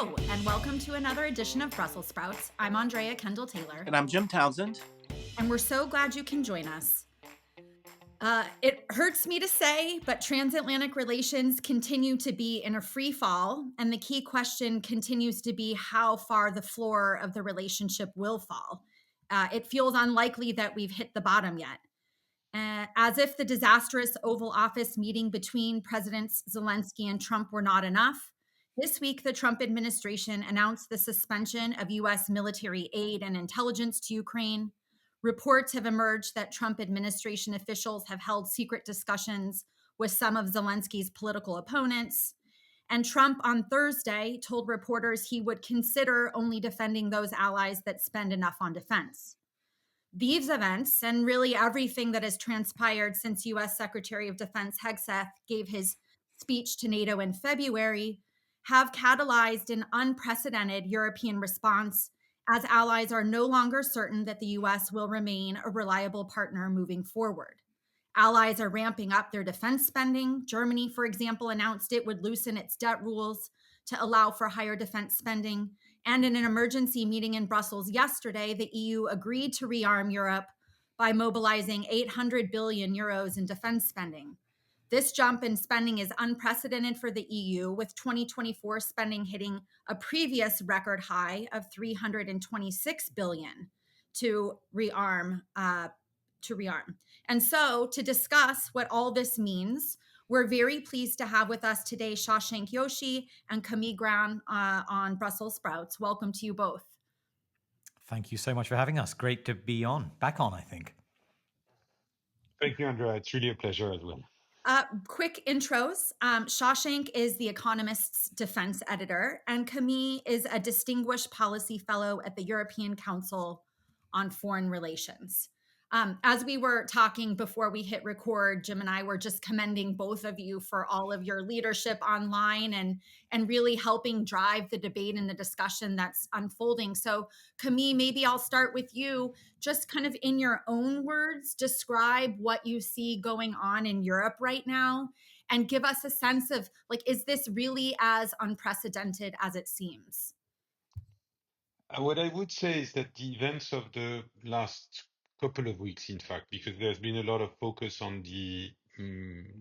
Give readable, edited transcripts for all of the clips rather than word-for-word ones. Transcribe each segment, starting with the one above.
Hello, and welcome to another edition of Brussels Sprouts. I'm Andrea Kendall-Taylor. And I'm Jim Townsend. And we're so glad you can join us. It hurts me to say, but transatlantic relations continue to be in a free fall, and the key question continues to be how far the floor of the relationship will fall. It feels unlikely that we've hit the bottom yet. As if the disastrous Oval Office meeting between Presidents Zelensky and Trump were not enough, this week the Trump administration announced the suspension of U.S. military aid and intelligence to Ukraine. Reports have emerged that Trump administration officials have held secret discussions with some of Zelensky's political opponents. And Trump on Thursday told reporters he would consider only defending those allies that spend enough on defense. These events, and really everything that has transpired since U.S. Secretary of Defense Hegseth gave his speech to NATO in February, have catalyzed an unprecedented European response as allies are no longer certain that the U.S. will remain a reliable partner moving forward. Allies are ramping up their defense spending. Germany, for example, announced it would loosen its debt rules to allow for higher defense spending. And in an emergency meeting in Brussels yesterday, the EU agreed to rearm Europe by mobilizing 800 billion euros in defense spending. This jump in spending is unprecedented for the EU, with 2024 spending hitting a previous record high of 326 billion to rearm. And so, to discuss what all this means, we're very pleased to have with us today Shashank Joshi and Camille on Brussels Sprouts. Welcome to you both. Thank you so much for having us. Great to be back on, I think. Thank you, Andrea. It's really a pleasure as well. Quick intros. Shashank is The Economist's defense editor, and Camille is a distinguished policy fellow at the European Council on Foreign Relations. As we were talking before we hit record, Jim and I were just commending both of you for all of your leadership online and really helping drive the debate and the discussion that's unfolding. So Camille, maybe I'll start with you. Just kind of in your own words, describe what you see going on in Europe right now and give us a sense of, like, is this really as unprecedented as it seems? What I would say is that the events of the last couple of weeks, in fact, because there's been a lot of focus on the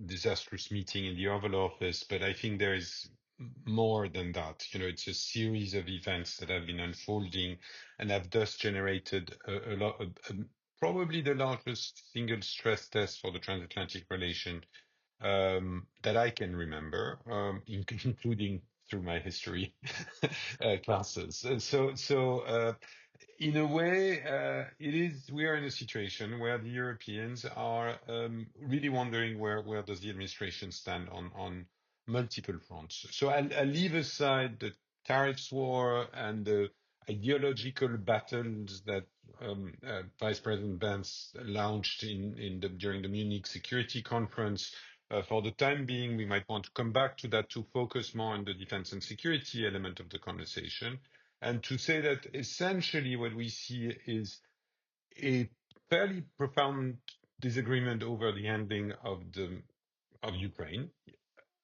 disastrous meeting in the Oval Office, but I think there is more than that. You know, it's a series of events that have been unfolding and have thus generated a lot, probably the largest single stress test for the transatlantic relation that I can remember, including through my history classes. So in a way, we are in a situation where the Europeans are really wondering where does the administration stand on multiple fronts. So I'll leave aside the tariffs war and the ideological battles that Vice President Vance launched during the Munich Security Conference. For the time being, we might want to come back to that to focus more on the defense and security element of the conversation, and to say that essentially what we see is a fairly profound disagreement over the handling of Ukraine.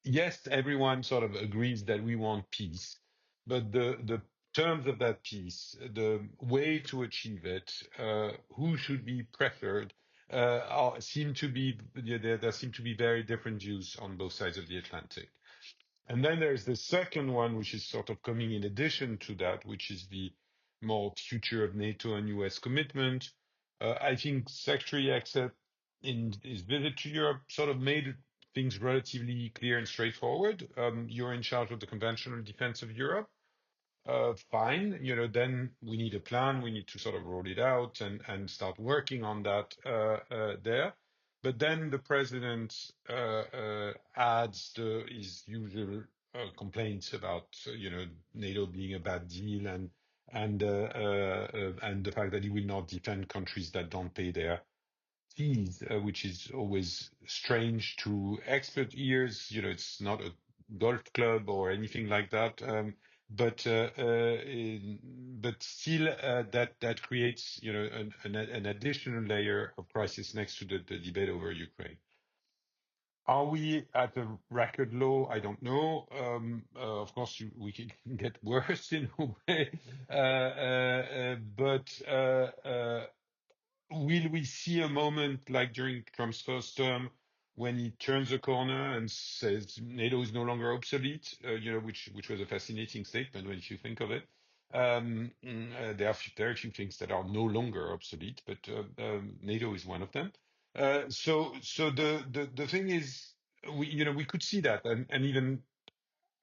Yes, everyone sort of agrees that we want peace, but the terms of that peace, the way to achieve it, who should be pressured, there seem to be very different views on both sides of the Atlantic. And then there's the second one, which is sort of coming in addition to that, which is the more future of NATO and US commitment. I think Secretary Hegseth in his visit to Europe sort of made things relatively clear and straightforward. You're in charge of the conventional defense of Europe. Fine, then we need a plan. We need to sort of roll it out and start working on that there. But then the president adds his usual complaints about NATO being a bad deal and the fact that he will not defend countries that don't pay their fees, which is always strange to expert ears. It's not a golf club or anything like that. But still, that creates, an additional layer of crisis next to the debate over Ukraine. Are we at a record low? I don't know. Of course, we can get worse in a way, but will we see a moment like during Trump's first term when he turns a corner and says NATO is no longer obsolete? Which was a fascinating statement when you think of it. There are a few things that are no longer obsolete, but NATO is one of them. So the thing is, we could see that, and even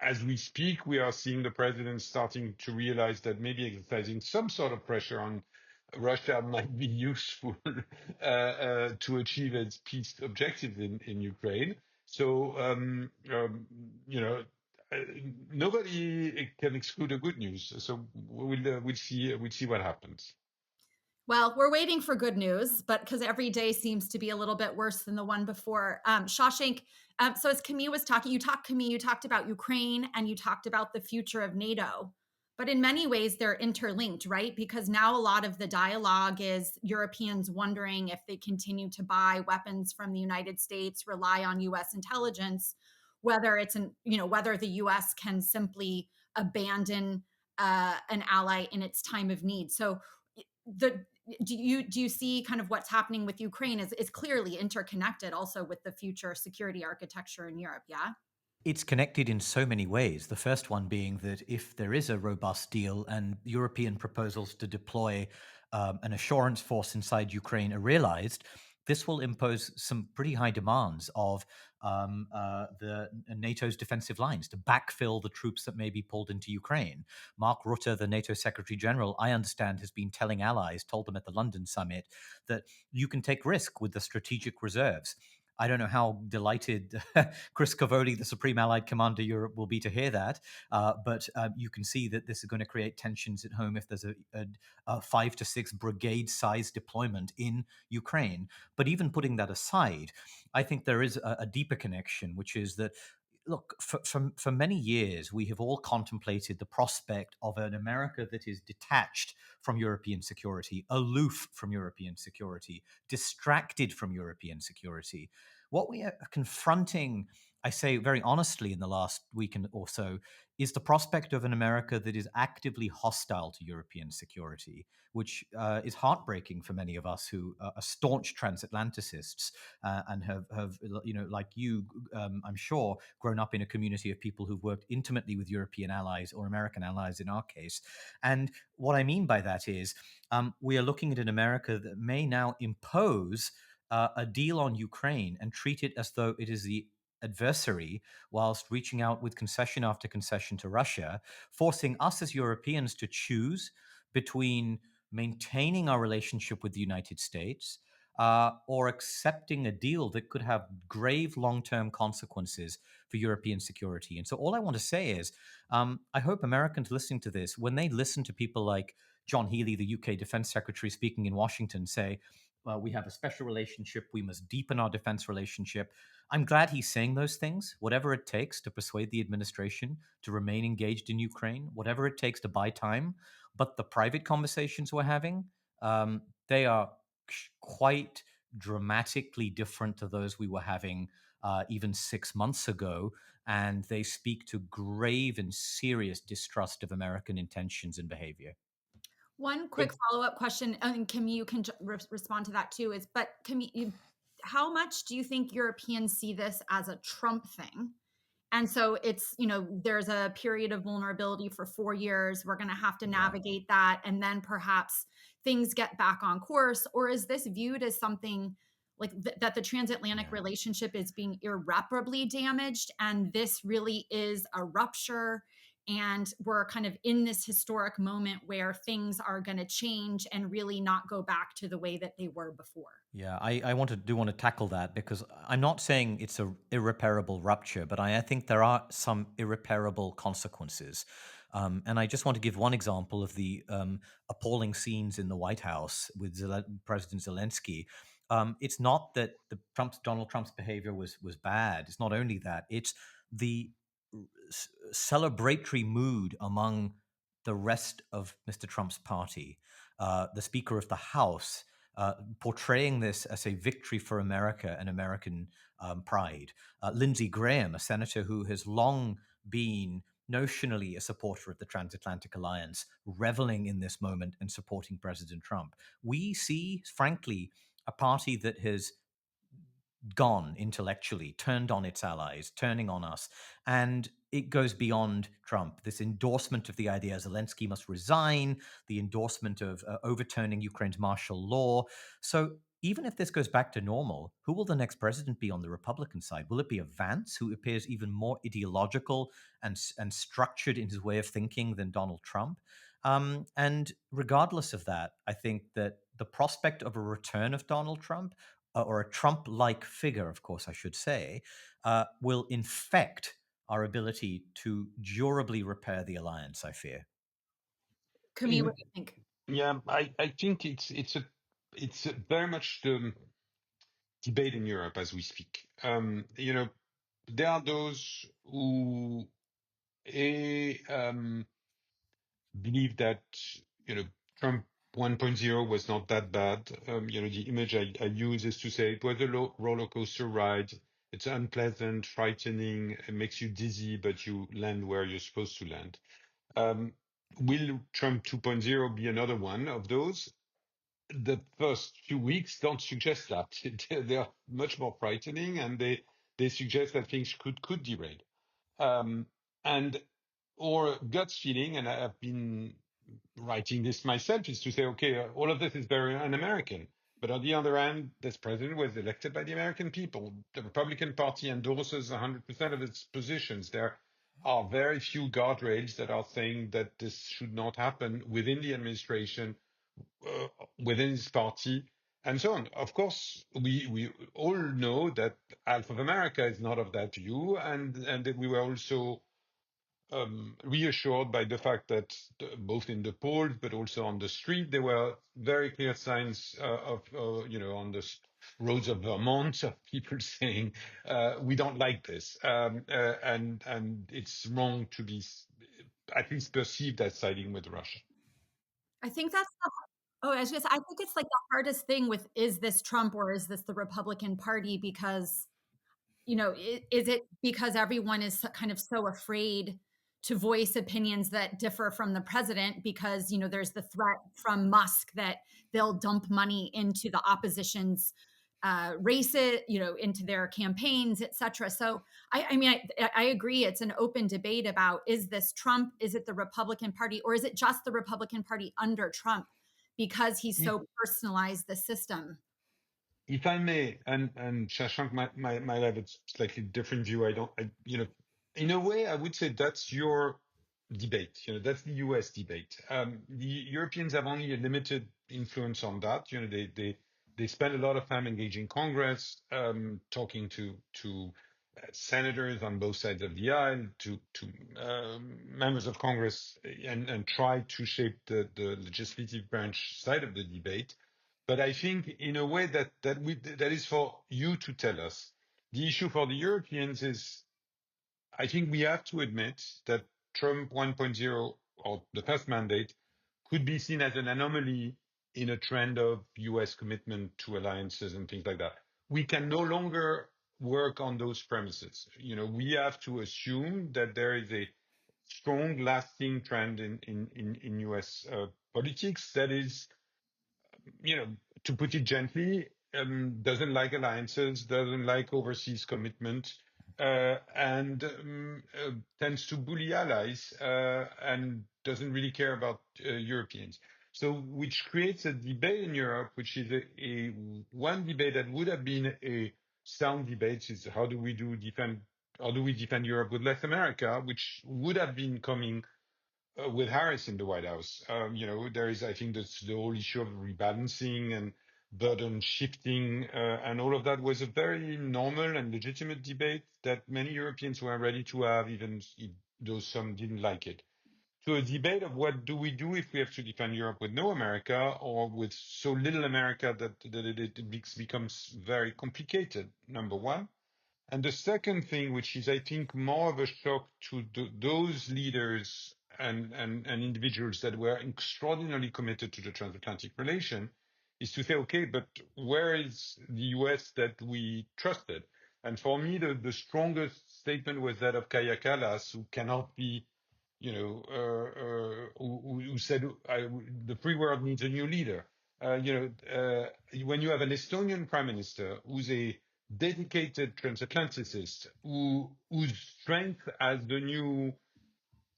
as we speak, we are seeing the president starting to realize that maybe exercising some sort of pressure on Russia might be useful to achieve its peace objectives in Ukraine. So, uh, nobody can exclude the good news. So we'll see what happens. Well, we're waiting for good news, but because every day seems to be a little bit worse than the one before. Shashank, so as Camille was talking, Camille, you talked about Ukraine and you talked about the future of NATO. But in many ways, they're interlinked, right? Because now a lot of the dialogue is Europeans wondering if they continue to buy weapons from the United States, rely on US intelligence, whether whether the US can simply abandon an ally in its time of need. So the do you see kind of what's happening with Ukraine is clearly interconnected also with the future security architecture in Europe? Yeah. It's connected in so many ways. The first one being that if there is a robust deal and European proposals to deploy an assurance force inside Ukraine are realized, this will impose some pretty high demands of the NATO's defensive lines to backfill the troops that may be pulled into Ukraine. Mark Rutte, the NATO Secretary General, I understand, has been telling allies, told them at the London summit, that you can take risk with the strategic reserves. I don't know how delighted Chris Cavoli, the Supreme Allied Commander Europe, will be to hear that. But you can see that this is going to create tensions at home if there's a 5 to 6 brigade size deployment in Ukraine. But even putting that aside, I think there is a deeper connection, which is that look, for many years, we have all contemplated the prospect of an America that is detached from European security, aloof from European security, distracted from European security. What we are confronting, I say very honestly, in the last week or so, is the prospect of an America that is actively hostile to European security, which is heartbreaking for many of us who are staunch transatlanticists and have, like you, I'm sure, grown up in a community of people who've worked intimately with European allies or American allies in our case. And what I mean by that is we are looking at an America that may now impose a deal on Ukraine and treat it as though it is the adversary, whilst reaching out with concession after concession to Russia, forcing us as Europeans to choose between maintaining our relationship with the United States or accepting a deal that could have grave long-term consequences for European security. And so all I want to say is, I hope Americans listening to this, when they listen to people like John Healey, the UK Defense Secretary, speaking in Washington, say, well, we have a special relationship. We must deepen our defense relationship. I'm glad he's saying those things, whatever it takes to persuade the administration to remain engaged in Ukraine, whatever it takes to buy time. But the private conversations we're having, they are quite dramatically different to those we were having even 6 months ago. And they speak to grave and serious distrust of American intentions and behavior. One But quick follow-up question, and Camille, you can respond to that too, but Camille, how much do you think Europeans see this as a Trump thing? And so it's, there's a period of vulnerability for 4 years. We're going to have to Yeah. navigate that. And then perhaps things get back on course. Or is this viewed as something like that the transatlantic Yeah. relationship is being irreparably damaged? And this really is a rupture. And we're kind of in this historic moment where things are going to change and really not go back to the way that they were before. Yeah, I want to tackle that because I'm not saying it's a irreparable rupture, but I think there are some irreparable consequences. And I just want to give one example of the appalling scenes in the White House with President Zelensky. It's not that Donald Trump's behavior was bad. It's not only that. It's the celebratory mood among the rest of Mr. Trump's party. The Speaker of the House portraying this as a victory for America and American pride. Lindsey Graham, a senator who has long been notionally a supporter of the transatlantic alliance, reveling in this moment and supporting President Trump. We see, frankly, a party that has gone intellectually, turned on its allies, turning on us. And it goes beyond Trump. This endorsement of the idea Zelensky must resign, the endorsement of overturning Ukraine's martial law. So even if this goes back to normal, who will the next president be on the Republican side? Will it be a Vance, who appears even more ideological and structured in his way of thinking than Donald Trump? And regardless of that, I think that the prospect of a return of Donald Trump, or a Trump-like figure, of course, I should say, will infect our ability to durably repair the alliance, I fear. Camille, what do you think? Yeah, I think it's very much the debate in Europe as we speak. There are those who believe that Trump 1.0 was not that bad. The image I use is to say it was a roller coaster ride. It's unpleasant, frightening, it makes you dizzy, but you land where you're supposed to land. Will Trump 2.0 be another one of those? The first few weeks don't suggest that. They are much more frightening, and they suggest that things could derail. And or gut feeling, and I have been writing this myself, is to say, okay, all of this is very un-American. But on the other hand, this president was elected by the American people. The Republican Party endorses 100% of its positions. There are very few guardrails that are saying that this should not happen within the administration, within his party, and so on. Of course, we all know that half of America is not of that view, and that we were also reassured by the fact that both in the polls but also on the street there were very clear signs of on the roads of Vermont of people saying we don't like this, and it's wrong to be at least perceived as siding with Russia. I think that's I was just, I think it's like the hardest thing with, is this Trump or is this the Republican Party? Because, is it because everyone is kind of so afraid to voice opinions that differ from the president because, there's the threat from Musk that they'll dump money into the opposition's races, into their campaigns, et cetera. So I mean, I agree. It's an open debate about, is this Trump? Is it the Republican Party? Or is it just the Republican Party under Trump because he's so personalized the system? If I may, and Shashank might have a slightly different view. In a way, I would say that's your debate. That's the US debate. The Europeans have only a limited influence on that. They spend a lot of time engaging Congress, talking to senators on both sides of the aisle, to members of Congress, and try to shape the legislative branch side of the debate. But I think in a way that is for you to tell us. The issue for the Europeans is, I think we have to admit that Trump 1.0, or the first mandate, could be seen as an anomaly in a trend of US commitment to alliances and things like that. We can no longer work on those premises. We have to assume that there is a strong, lasting trend in US politics that is, to put it gently, doesn't like alliances, doesn't like overseas commitment, and tends to bully allies, and doesn't really care about Europeans. So, which creates a debate in Europe, which is a one debate that would have been a sound debate, is how do we defend Europe with less America, which would have been coming with Harris in the White House. There is, I think, that's the whole issue of rebalancing and burden shifting, and all of that was a very normal and legitimate debate that many Europeans were ready to have, even though some didn't like it. To a debate of what do we do if we have to defend Europe with no America, or with so little America that it becomes very complicated, number one. And the second thing, which is, I think, more of a shock to those leaders and individuals that were extraordinarily committed to the transatlantic relation, is to say, okay, but where is the US that we trusted? And for me, the strongest statement was that of Kaja Kallas, who cannot be, who said the free world needs a new leader. When you have an Estonian prime minister who's a dedicated transatlanticist, whose strength as the new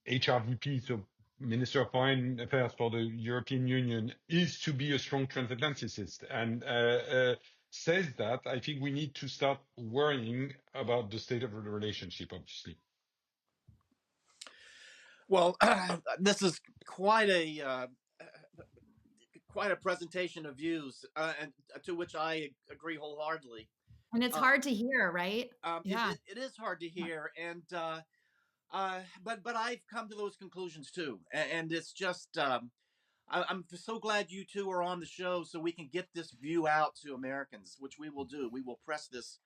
HRVP, so Minister of Foreign Affairs for the European Union, is to be a strong transatlanticist, and says that, I think we need to start worrying about the state of the relationship, obviously. Well, this is quite a presentation of views, and to which I agree wholeheartedly. And it's hard to hear, right? Yeah. It is hard to hear, and but I've come to those conclusions too, and it's just I'm so glad you two are on the show so we can get this view out to Americans, which we will do. We will press this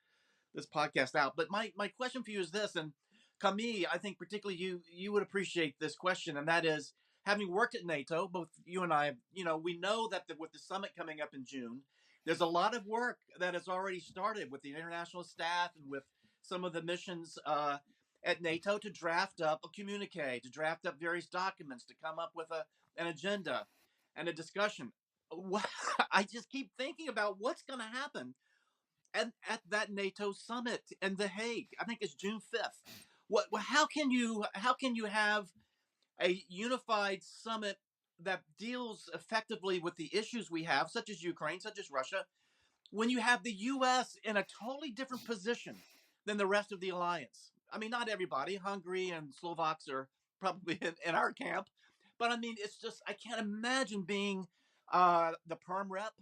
podcast out. But my question for you is this, and Camille, I think particularly you would appreciate this question, and that is, having worked at NATO, both you and I, we know that with the summit coming up in June, there's a lot of work that has already started with the international staff and with some of the missions at NATO to draft up a communique, to draft up various documents, to come up with an agenda and a discussion. I just keep thinking about what's going to happen at that NATO summit in The Hague. I think it's June 5th. How can you have a unified summit that deals effectively with the issues we have, such as Ukraine, such as Russia, when you have the U.S. in a totally different position than the rest of the alliance? I mean, not everybody. Hungary and Slovaks are probably in our camp, but I mean, it's just, I can't imagine being the perm rep,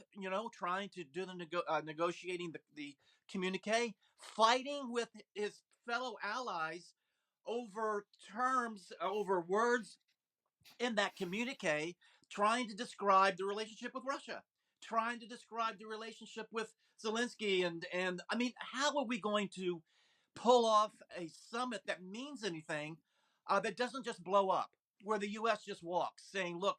trying to do the negotiating the communique, fighting with his fellow allies over terms, over words in that communique, trying to describe the relationship with Russia, trying to describe the relationship with Zelensky, and I mean, how are we going to pull off a summit that means anything, that doesn't just blow up, where the U.S. just walks saying, look,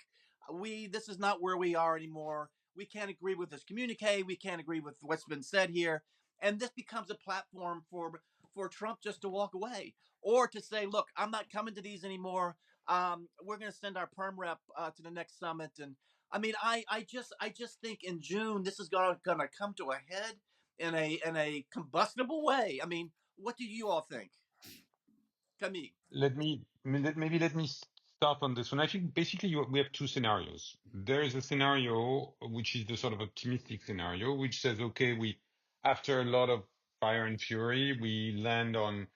this is not where we are anymore. We can't agree with this communique. We can't agree with what's been said here. And this becomes a platform for Trump just to walk away, or to say, look, I'm not coming to these anymore. We're going to send our perm rep to the next summit. And I mean, I just think in June, this is going to come to a head in a combustible way. I mean, what do you all think? Camille. Let me start on this one. I think basically we have two scenarios. There is a scenario which is the sort of optimistic scenario, which says, okay, after a lot of fire and fury, we land on,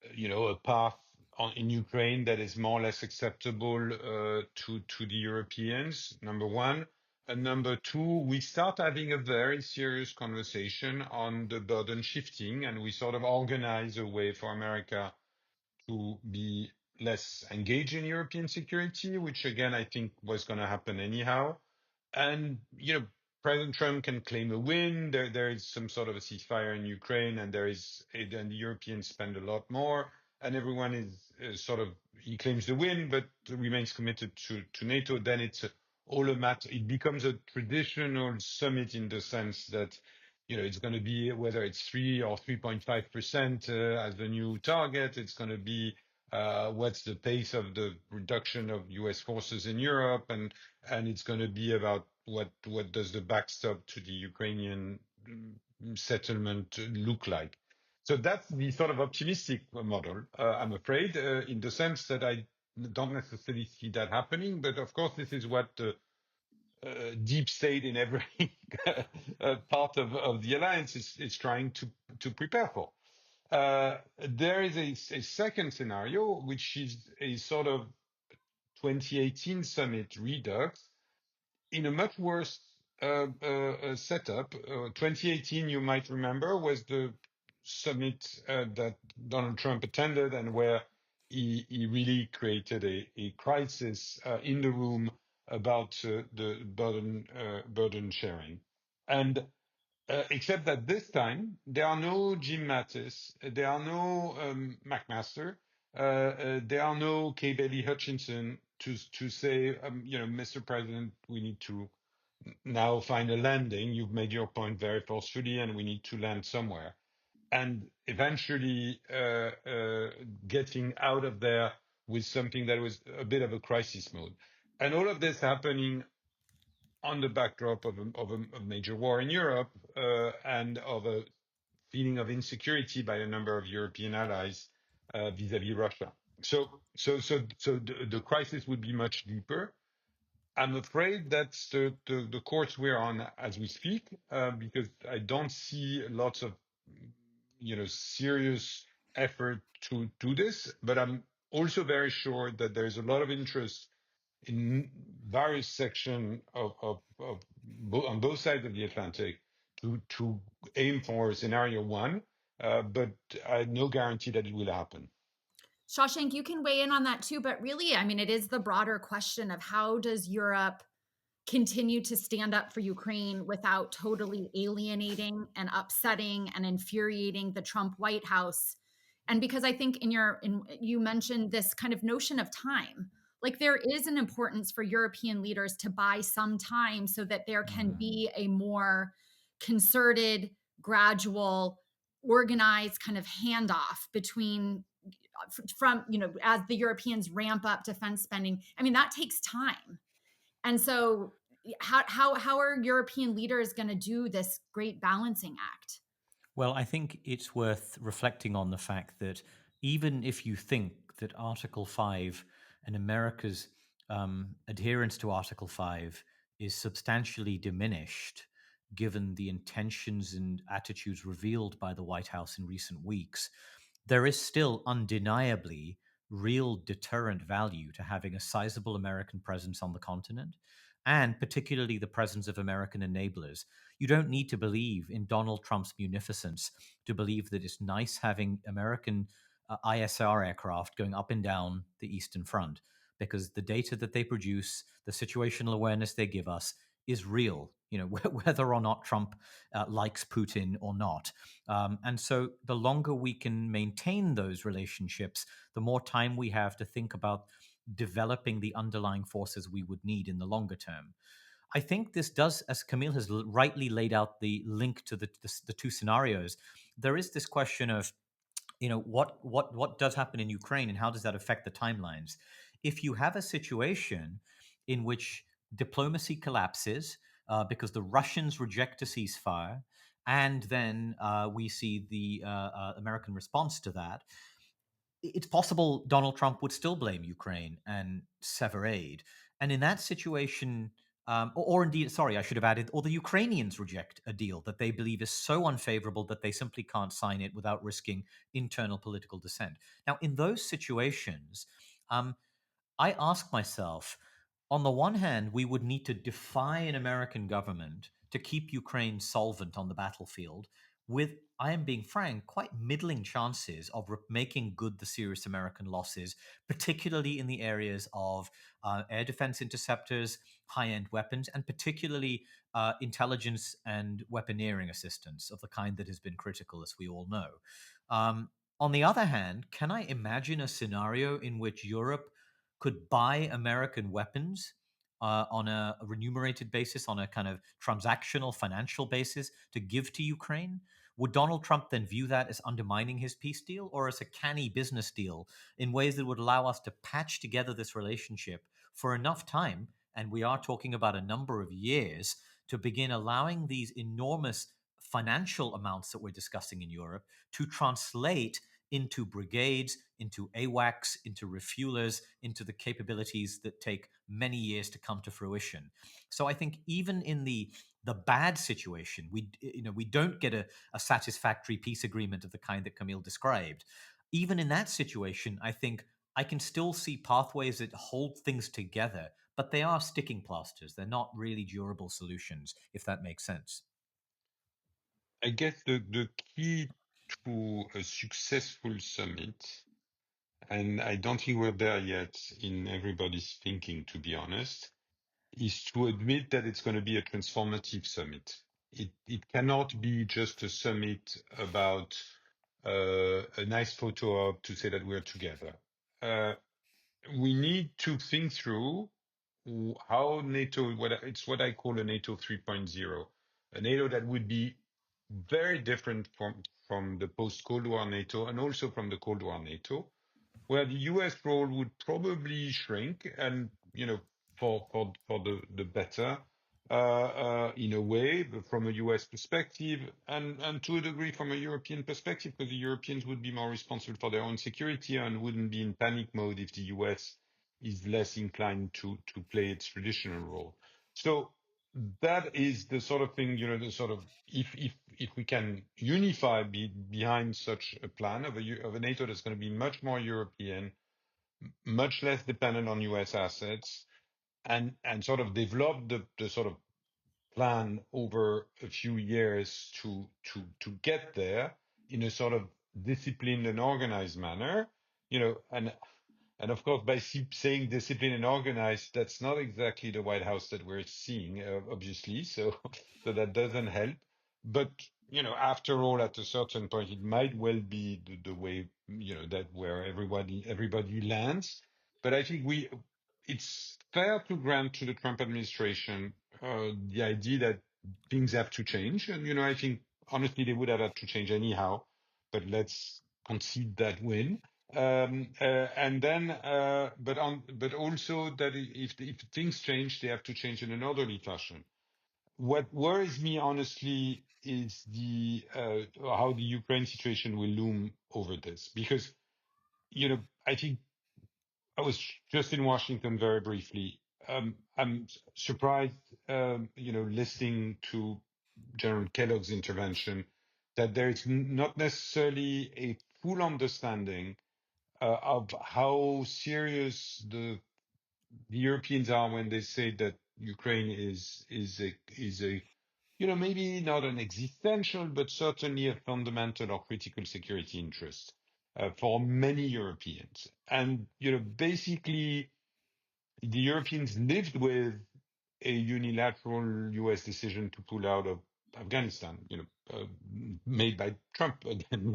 a path in Ukraine that is more or less acceptable to the Europeans, number one. And number two, we start having a very serious conversation on the burden shifting, and we sort of organize a way for America to be less engaged in European security, which again, I think was going to happen anyhow. And, President Trump can claim a win. There is some sort of a ceasefire in Ukraine, and then the Europeans spend a lot more, and everyone is sort of, he claims the win, but remains committed to NATO. Then it's all a matter. It becomes a traditional summit in the sense that, it's going to be whether it's 3 or 3.5% as the new target. It's going to be what's the pace of the reduction of U.S. forces in Europe, and it's going to be about what does the backstop to the Ukrainian settlement look like. So that's the sort of optimistic model, I'm afraid, in the sense that I don't necessarily see that happening. But of course, this is what the deep state in every part of the alliance is trying to prepare for. There is a second scenario, which is a sort of 2018 summit redux in a much worse setup. 2018, you might remember, was the summit that Donald Trump attended, and where he really created a crisis in the room about the burden sharing. And except that this time there are no Jim Mattis, there are no McMaster, there are no K. Bailey Hutchinson to say, Mr. President, we need to now find a landing. You've made your point very forcefully, and we need to land somewhere. And eventually getting out of there with something that was a bit of a crisis mode. And all of this happening on the backdrop of a major war in Europe and of a feeling of insecurity by a number of European allies vis-à-vis Russia. So the crisis would be much deeper. I'm afraid that's the course we're on as we speak, because I don't see lots of serious effort to do this. But I'm also very sure that there's a lot of interest in various sections on both sides of the Atlantic to aim for scenario one, but I have no guarantee that it will happen. Shashank, you can weigh in on that too, but really, I mean, it is the broader question of how does Europe continue to stand up for Ukraine without totally alienating and upsetting and infuriating the Trump White House. And because I think you mentioned this kind of notion of time, like there is an importance for European leaders to buy some time so that there can be a more concerted, gradual, organized kind of handoff between from as the Europeans ramp up defense spending. I mean, that takes time. And so how are European leaders going to do this great balancing act? Well, I think it's worth reflecting on the fact that even if you think that Article 5 and America's adherence to Article 5 is substantially diminished, given the intentions and attitudes revealed by the White House in recent weeks, there is still undeniably real deterrent value to having a sizable American presence on the continent, and particularly the presence of American enablers. You don't need to believe in Donald Trump's munificence to believe that it's nice having American ISR aircraft going up and down the Eastern Front, because the data that they produce, the situational awareness they give us, is real, whether or not Trump likes Putin or not. And so the longer we can maintain those relationships, the more time we have to think about developing the underlying forces we would need in the longer term. I think this does, as Camille has rightly laid out the link to the two scenarios, there is this question of, what does happen in Ukraine and how does that affect the timelines? If you have a situation in which diplomacy collapses because the Russians reject a ceasefire, and then we see the American response to that, it's possible Donald Trump would still blame Ukraine and sever aid. And in that situation, or indeed, sorry, I should have added, or the Ukrainians reject a deal that they believe is so unfavorable that they simply can't sign it without risking internal political dissent. Now, in those situations, I ask myself, on the one hand, we would need to defy an American government to keep Ukraine solvent on the battlefield with, I am being frank, quite middling chances of making good the serious American losses, particularly in the areas of air defense interceptors, high-end weapons, and particularly intelligence and weaponeering assistance of the kind that has been critical, as we all know. On the other hand, can I imagine a scenario in which Europe could buy American weapons on a remunerated basis, on a kind of transactional financial basis to give to Ukraine? Would Donald Trump then view that as undermining his peace deal or as a canny business deal in ways that would allow us to patch together this relationship for enough time, and we are talking about a number of years, to begin allowing these enormous financial amounts that we're discussing in Europe to translate into brigades, into AWACS, into refuelers, into the capabilities that take many years to come to fruition. So I think even in the bad situation, we don't get a satisfactory peace agreement of the kind that Camille described. Even in that situation, I think I can still see pathways that hold things together, but they are sticking plasters. They're not really durable solutions, if that makes sense. I guess the key to a successful summit, and I don't think we're there yet in everybody's thinking, to be honest, is to admit that it's going to be a transformative summit. It cannot be just a summit about a nice photo op to say that we're together. We need to think through how NATO, it's what I call a NATO 3.0, a NATO that would be very different from the post-Cold War NATO and also from the Cold War NATO, where the US role would probably shrink and, for the better, in a way, but from a US perspective and to a degree from a European perspective, because the Europeans would be more responsible for their own security and wouldn't be in panic mode if the US is less inclined to play its traditional role. So that is the sort of thing, the sort of, if we can unify behind such a plan of a NATO that's going to be much more European, much less dependent on US assets, and sort of develop the sort of plan over a few years to get there in a sort of disciplined and organized manner, and of course, by saying disciplined and organized, that's not exactly the White House that we're seeing, obviously. So, so that doesn't help. But after all, at a certain point, it might well be the way that where everybody lands. But I think it's fair to grant to the Trump administration the idea that things have to change, and I think honestly they would have had to change anyhow. But let's concede that win. And then, but also that if things change, they have to change in an orderly fashion. What worries me, honestly, is how the Ukraine situation will loom over this, because I think I was just in Washington very briefly. I'm surprised, listening to General Kellogg's intervention, that there is not necessarily a full understanding of how serious the Europeans are when they say that Ukraine is a maybe not an existential, but certainly a fundamental or critical security interest for many Europeans. And basically, the Europeans lived with a unilateral US decision to pull out of Afghanistan, made by Trump again,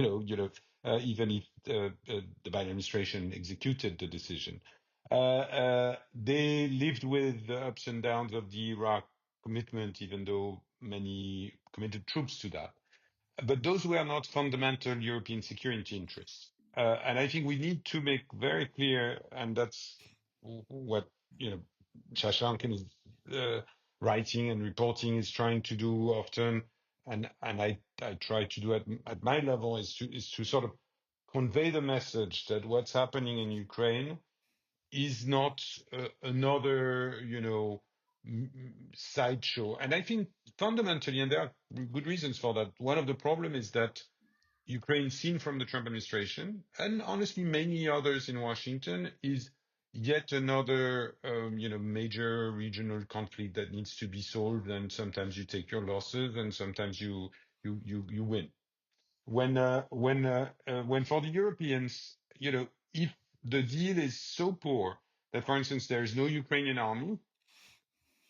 even if the Biden administration executed the decision. They lived with the ups and downs of the Iraq commitment, even though many committed troops to that. But those were not fundamental European security interests. And I think we need to make very clear, and that's what, Shashank is writing and reporting is trying to do often, and I try to do at my level is to sort of convey the message that what's happening in Ukraine is not another, sideshow. And I think fundamentally, and there are good reasons for that, one of the problems is that Ukraine, seen from the Trump administration, and honestly many others in Washington, is yet another, major regional conflict that needs to be solved. And sometimes you take your losses, and sometimes you win. When for the Europeans, if the deal is so poor that, for instance, there is no Ukrainian army,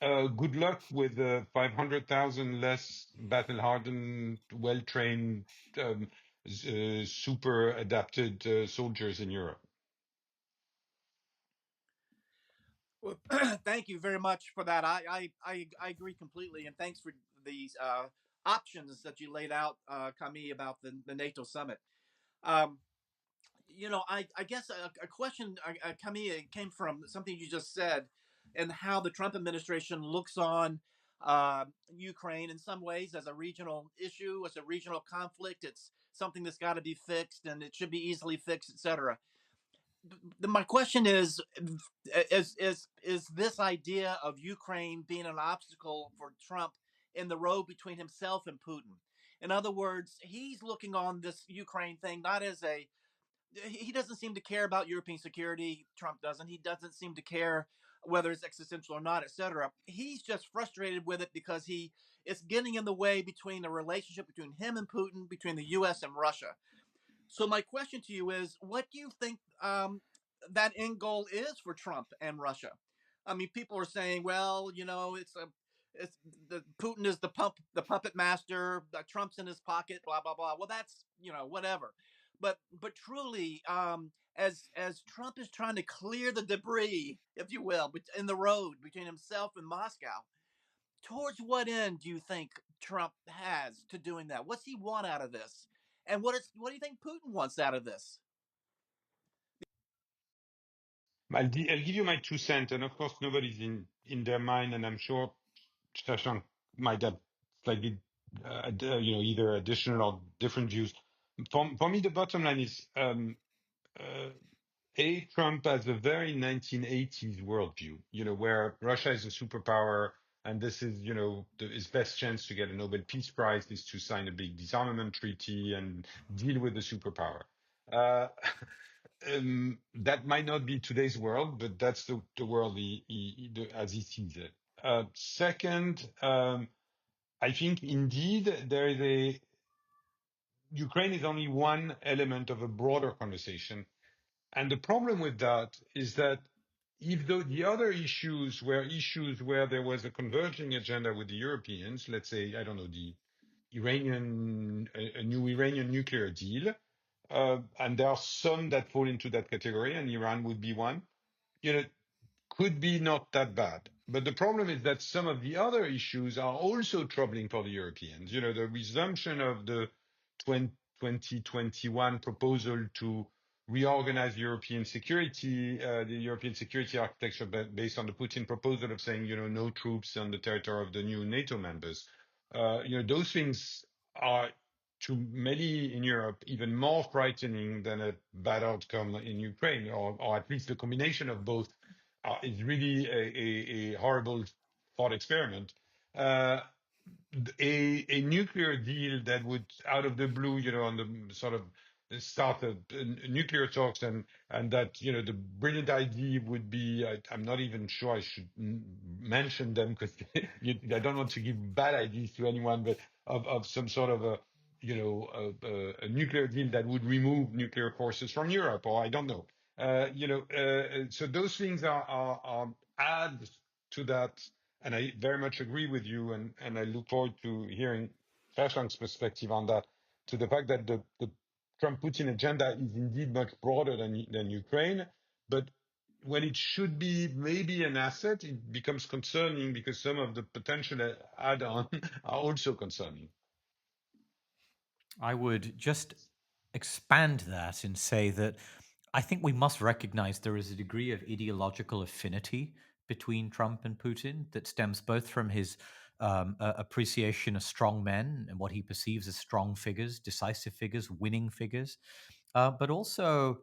good luck with 500,000 less battle-hardened, well-trained, super adapted soldiers in Europe. Well, thank you very much for that. I agree completely, and thanks for these options that you laid out, Camille, about the NATO summit. I guess a question, Camille, came from something you just said, and how the Trump administration looks on Ukraine in some ways as a regional issue, as a regional conflict. It's something that's got to be fixed, and it should be easily fixed, etc. My question is this idea of Ukraine being an obstacle for Trump in the road between himself and Putin? In other words, he's looking on this Ukraine thing not as he doesn't seem to care about European security. Trump doesn't. He doesn't seem to care whether it's existential or not, etc. He's just frustrated with it because it's getting in the way between the relationship between him and Putin, between the U.S. and Russia. So my question to you is, what do you think that end goal is for Trump and Russia? I mean, people are saying, well, it's the Putin is the puppet master, Trump's in his pocket, blah blah blah. Well, that's whatever. but truly, as Trump is trying to clear the debris, if you will, in the road between himself and Moscow, towards what end do you think Trump has to doing that? What's he want out of this? And what do you think Putin wants out of this? I'll give you my 2 cents, and of course, nobody's in their mind, and I'm sure Shashank might have slightly, either additional or different views. For me, the bottom line is, Trump has a very 1980s worldview, where Russia is a superpower, and this is, his best chance to get a Nobel Peace Prize is to sign a big disarmament treaty and deal with the superpower. That might not be today's world, but that's the world as he sees it. Second, I think indeed Ukraine is only one element of a broader conversation. And the problem with that is that if the other issues were issues where there was a converging agenda with the Europeans, let's say, I don't know, a new Iranian nuclear deal, and there are some that fall into that category, and Iran would be one, could be not that bad. But the problem is that some of the other issues are also troubling for the Europeans. The resumption of the 2021 proposal to reorganize European security, the European security architecture based on the Putin proposal of saying, no troops on the territory of the new NATO members. Those things are, to many in Europe, even more frightening than a bad outcome in Ukraine, or at least the combination of both is really a horrible thought experiment. A nuclear deal that would, out of the blue, on the sort of start of nuclear talks, and that, the brilliant idea would be, I'm not even sure I should mention them because I don't want to give bad ideas to anyone, but of some sort of a nuclear deal that would remove nuclear forces from Europe, or I don't know. So those things are add to that, and I very much agree with you, and I look forward to hearing Shashank's perspective on that, to the fact that the Trump-Putin agenda is indeed much broader than Ukraine, but when it should be maybe an asset, it becomes concerning because some of the potential add-on are also concerning. I would just expand that and say that I think we must recognize there is a degree of ideological affinity between Trump and Putin that stems both from his appreciation of strong men and what he perceives as strong figures, decisive figures, winning figures, but also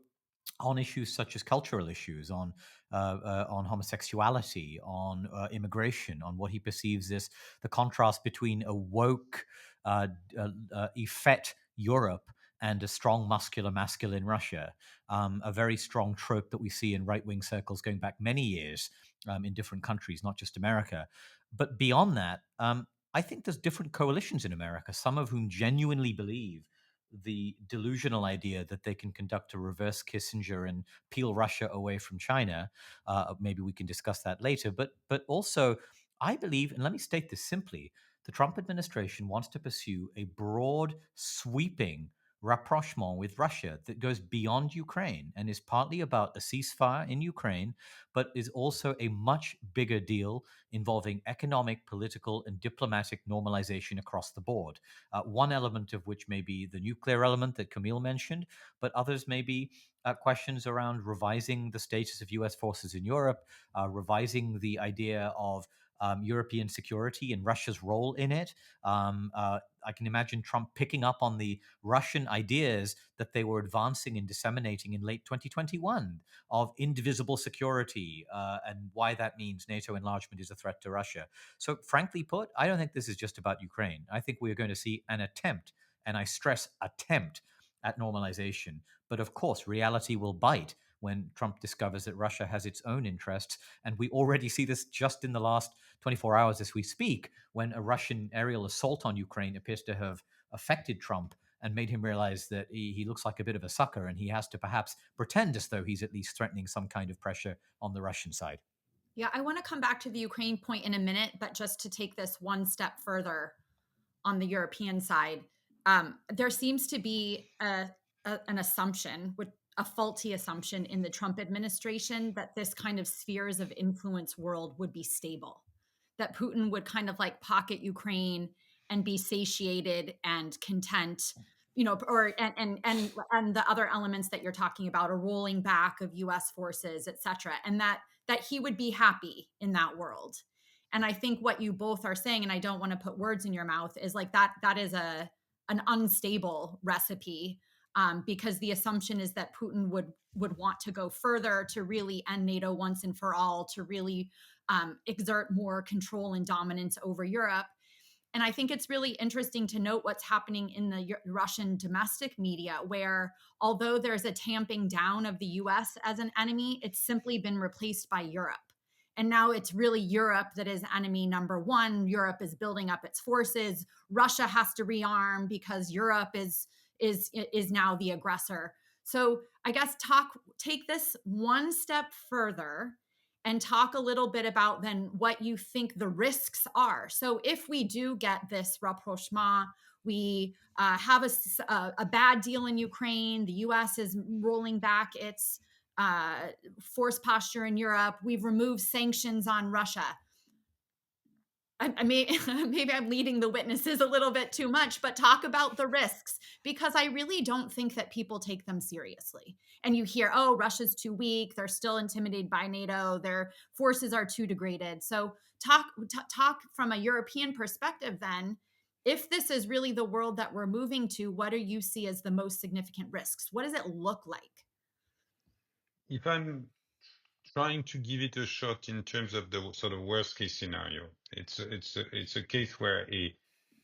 on issues such as cultural issues, on homosexuality, on immigration, on what he perceives as the contrast between a woke, effete Europe and a strong, masculine Russia, a very strong trope that we see in right-wing circles going back many years in different countries, not just America. But beyond that, I think there's different coalitions in America, some of whom genuinely believe the delusional idea that they can conduct a reverse Kissinger and peel Russia away from China. Maybe we can discuss that later. But also, I believe, and let me state this simply, the Trump administration wants to pursue a broad, sweeping rapprochement with Russia that goes beyond Ukraine and is partly about a ceasefire in Ukraine, but is also a much bigger deal involving economic, political, and diplomatic normalization across the board. One element of which may be the nuclear element that Camille mentioned, but others may be questions around revising the status of US forces in Europe, revising the idea of European security and Russia's role in it. I can imagine Trump picking up on the Russian ideas that they were advancing and disseminating in late 2021 of indivisible security and why that means NATO enlargement is a threat to Russia. So frankly put, I don't think this is just about Ukraine. I think we are going to see an attempt, and I stress attempt, at normalization. But of course, reality will bite when Trump discovers that Russia has its own interests. And we already see this just in the last 24 hours as we speak, when a Russian aerial assault on Ukraine appears to have affected Trump and made him realize that he looks like a bit of a sucker and he has to perhaps pretend as though he's at least threatening some kind of pressure on the Russian side. Yeah, I want to come back to the Ukraine point in a minute, but just to take this one step further on the European side, there seems to be a an assumption, a faulty assumption in the Trump administration that this kind of spheres of influence world would be stable, that Putin would kind of like pocket Ukraine and be satiated and content, or and the other elements that you're talking about, a rolling back of U.S. forces, et cetera, and that he would be happy in that world. And I think what you both are saying, and I don't want to put words in your mouth, is like that is an unstable recipe, because the assumption is that Putin would want to go further to really end NATO once and for all, to really exert more control and dominance over Europe. And I think it's really interesting to note what's happening in the Russian domestic media, where although there's a tamping down of the US as an enemy, it's simply been replaced by Europe. And now it's really Europe that is enemy number one. Europe is building up its forces. Russia has to rearm because Europe is now the aggressor. So I guess take this one step further and talk a little bit about then what you think the risks are. So if we do get this rapprochement, we have a bad deal in Ukraine, the US is rolling back its force posture in Europe, we've removed sanctions on Russia. Maybe I'm leading the witnesses a little bit too much, but talk about the risks, because I really don't think that people take them seriously. And you hear, oh, Russia's too weak, they're still intimidated by NATO, their forces are too degraded. So talk from a European perspective then. If this is really the world that we're moving to, what do you see as the most significant risks? What does it look like? If I'm trying to give it a shot in terms of the sort of worst case scenario, it's a case where a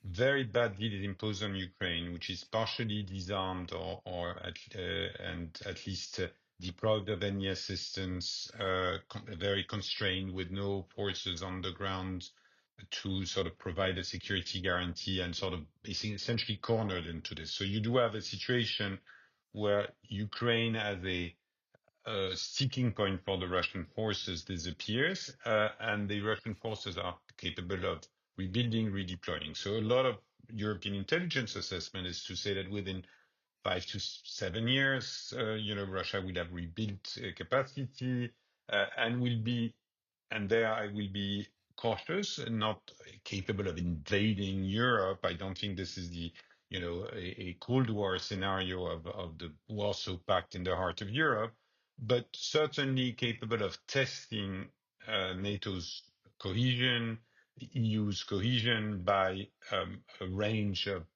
very bad deal is imposed on Ukraine, which is partially disarmed and at least deprived of any assistance, very constrained with no forces on the ground to sort of provide a security guarantee, and sort of essentially cornered into this. So you do have a situation where Ukraine as a sticking point for the Russian forces disappears, and the Russian forces are capable of rebuilding, redeploying. So a lot of European intelligence assessment is to say that within 5 to 7 years, Russia will have rebuilt capacity and there I will be cautious and not capable of invading Europe. I don't think this is a Cold War scenario of the Warsaw Pact in the heart of Europe, but certainly capable of testing NATO's cohesion, the EU's cohesion by a range of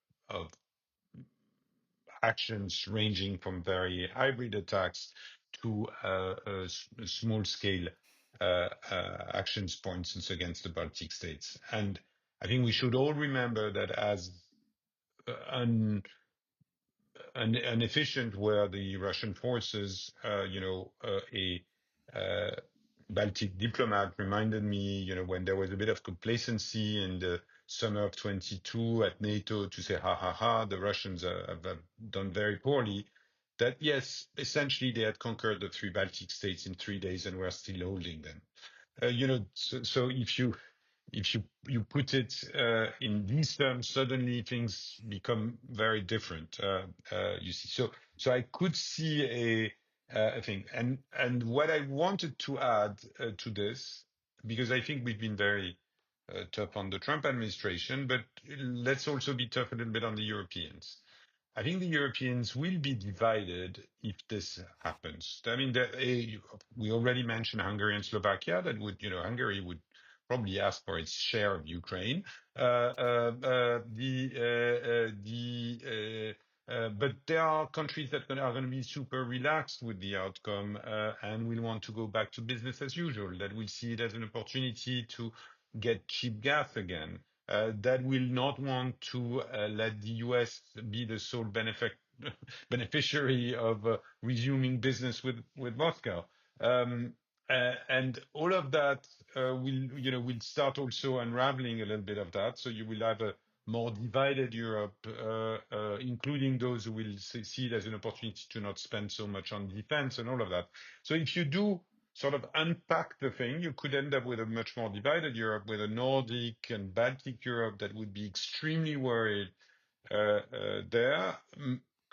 actions ranging from very hybrid attacks to small scale actions, for instance, against the Baltic states. And I think we should all remember that as inefficient were the Russian forces, a Baltic diplomat reminded me, when there was a bit of complacency in the summer of 22 at NATO to say, ha, ha, ha, the Russians have done very poorly, that yes, essentially they had conquered the 3 Baltic states in 3 days and were still holding them. So if you put it in these terms, suddenly things become very different. You see, so I could see a thing, and what I wanted to add to this, because I think we've been very tough on the Trump administration, but let's also be tough a little bit on the Europeans. I think the Europeans will be divided if this happens. I mean, we already mentioned Hungary and Slovakia. That would, Hungary would probably ask for its share of Ukraine. But there are countries that are going to be super relaxed with the outcome and will want to go back to business as usual. That will see it as an opportunity to get cheap gas again. That will not want to let the US be the sole beneficiary of resuming business with Moscow. And all of that will start also unraveling a little bit of that. So you will have a more divided Europe, including those who will see it as an opportunity to not spend so much on defense and all of that. So if you do sort of unpack the thing, you could end up with a much more divided Europe, with a Nordic and Baltic Europe that would be extremely worried there,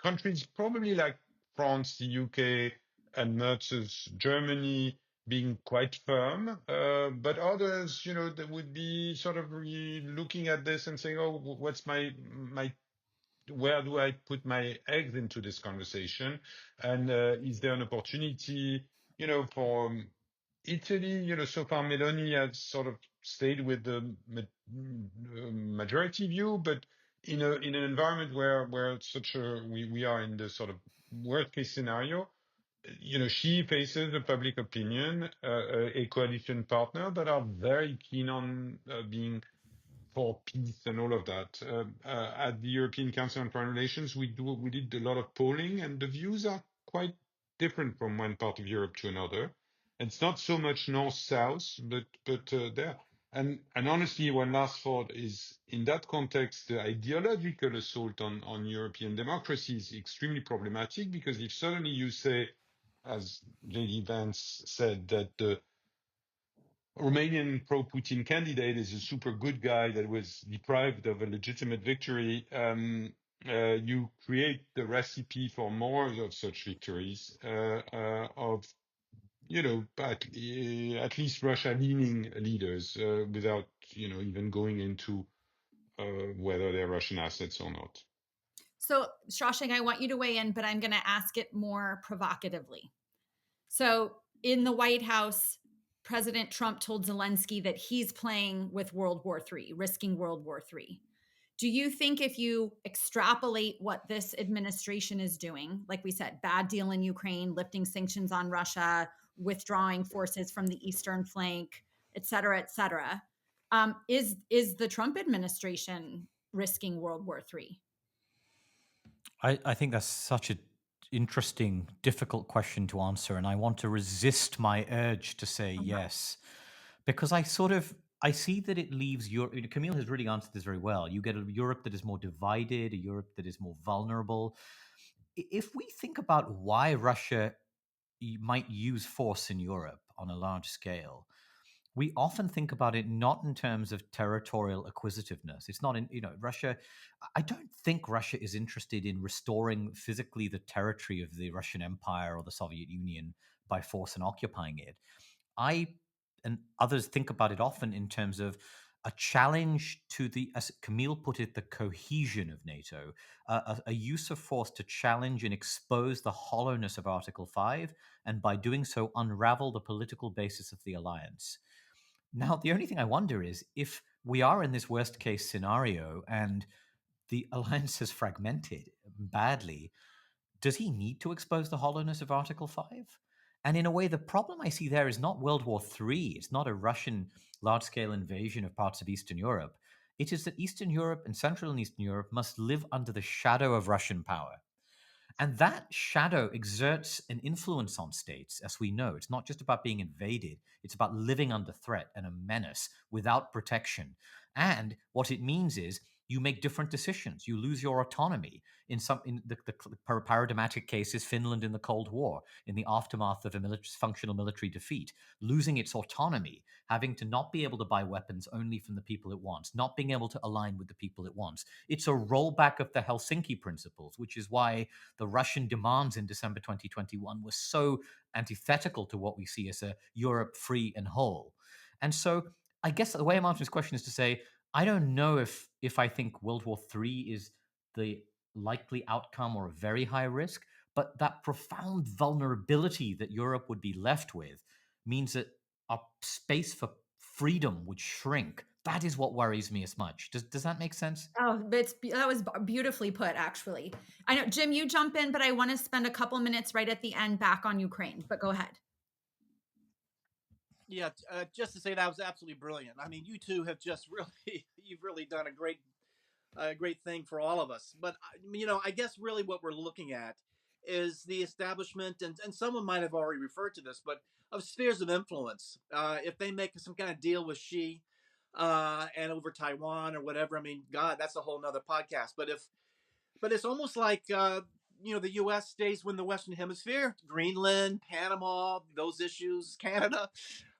countries probably like France, the UK, and Mertz's Germany being quite firm, but others, that would be sort of looking at this and saying, "Oh, what's my where do I put my eggs into this conversation? And is there an opportunity, for Italy? So far, Meloni has sort of stayed with the majority view, but in an environment where we are in the sort of worst case scenario, she faces a public opinion, a coalition partner that are very keen on being for peace and all of that. At the European Council on Foreign Relations, we did a lot of polling, and the views are quite different from one part of Europe to another. And it's not so much north-south, but there. And honestly, one last thought is, in that context, the ideological assault on European democracy is extremely problematic, because if suddenly you say, as J.D. Vance said, that the Romanian pro-Putin candidate is a super good guy that was deprived of a legitimate victory, you create the recipe for more of such victories, of, at least Russia-leaning leaders, without, even going into whether they're Russian assets or not. So, Shashank, I want you to weigh in, but I'm going to ask it more provocatively. So, in the White House, President Trump told Zelensky that he's playing with World War III, risking World War III. Do you think if you extrapolate what this administration is doing, like we said, bad deal in Ukraine, lifting sanctions on Russia, withdrawing forces from the eastern flank, et cetera, is the Trump administration risking World War III? I think that's such an interesting, difficult question to answer, and I want to resist my urge to say yes, because I see that it leaves Europe. Camille has really answered this very well. You get a Europe that is more divided, a Europe that is more vulnerable. If we think about why Russia might use force in Europe on a large scale, we often think about it not in terms of territorial acquisitiveness. It's not in, Russia. I don't think Russia is interested in restoring physically the territory of the Russian Empire or the Soviet Union by force and occupying it. I and others think about it often in terms of a challenge to the, as Camille put it, the cohesion of NATO, a use of force to challenge and expose the hollowness of Article 5, and by doing so, unravel the political basis of the alliance. Now, the only thing I wonder is if we are in this worst case scenario and the alliance has fragmented badly, does he need to expose the hollowness of Article 5? And in a way, the problem I see there is not World War III. It's not a Russian large scale invasion of parts of Eastern Europe. It is that Eastern Europe and Central and Eastern Europe must live under the shadow of Russian power. And that shadow exerts an influence on states, as we know. It's not just about being invaded, it's about living under threat and a menace without protection. And what it means is you make different decisions. You lose your autonomy. In the paradigmatic case is Finland in the Cold War, in the aftermath of a functional military defeat, losing its autonomy, having to not be able to buy weapons only from the people it wants, not being able to align with the people it wants. It's a rollback of the Helsinki principles, which is why the Russian demands in December 2021 were so antithetical to what we see as a Europe free and whole. And so I guess the way I'm answering this question is to say, I don't know if I think World War III is the likely outcome or a very high risk, but that profound vulnerability that Europe would be left with means that our space for freedom would shrink. That is what worries me as much. Does that make sense? Oh, that was beautifully put, actually. I know, Jim, you jump in, but I want to spend a couple minutes right at the end back on Ukraine, but go ahead. Yeah, just to say that was absolutely brilliant. I mean, you two have just you've really done a great thing for all of us. But I guess really what we're looking at is the establishment, and someone might have already referred to this, but of spheres of influence. If they make some kind of deal with Xi and over Taiwan or whatever, I mean, God, that's a whole nother podcast. But it's almost like the U.S. stays in the Western Hemisphere, Greenland, Panama, those issues, Canada,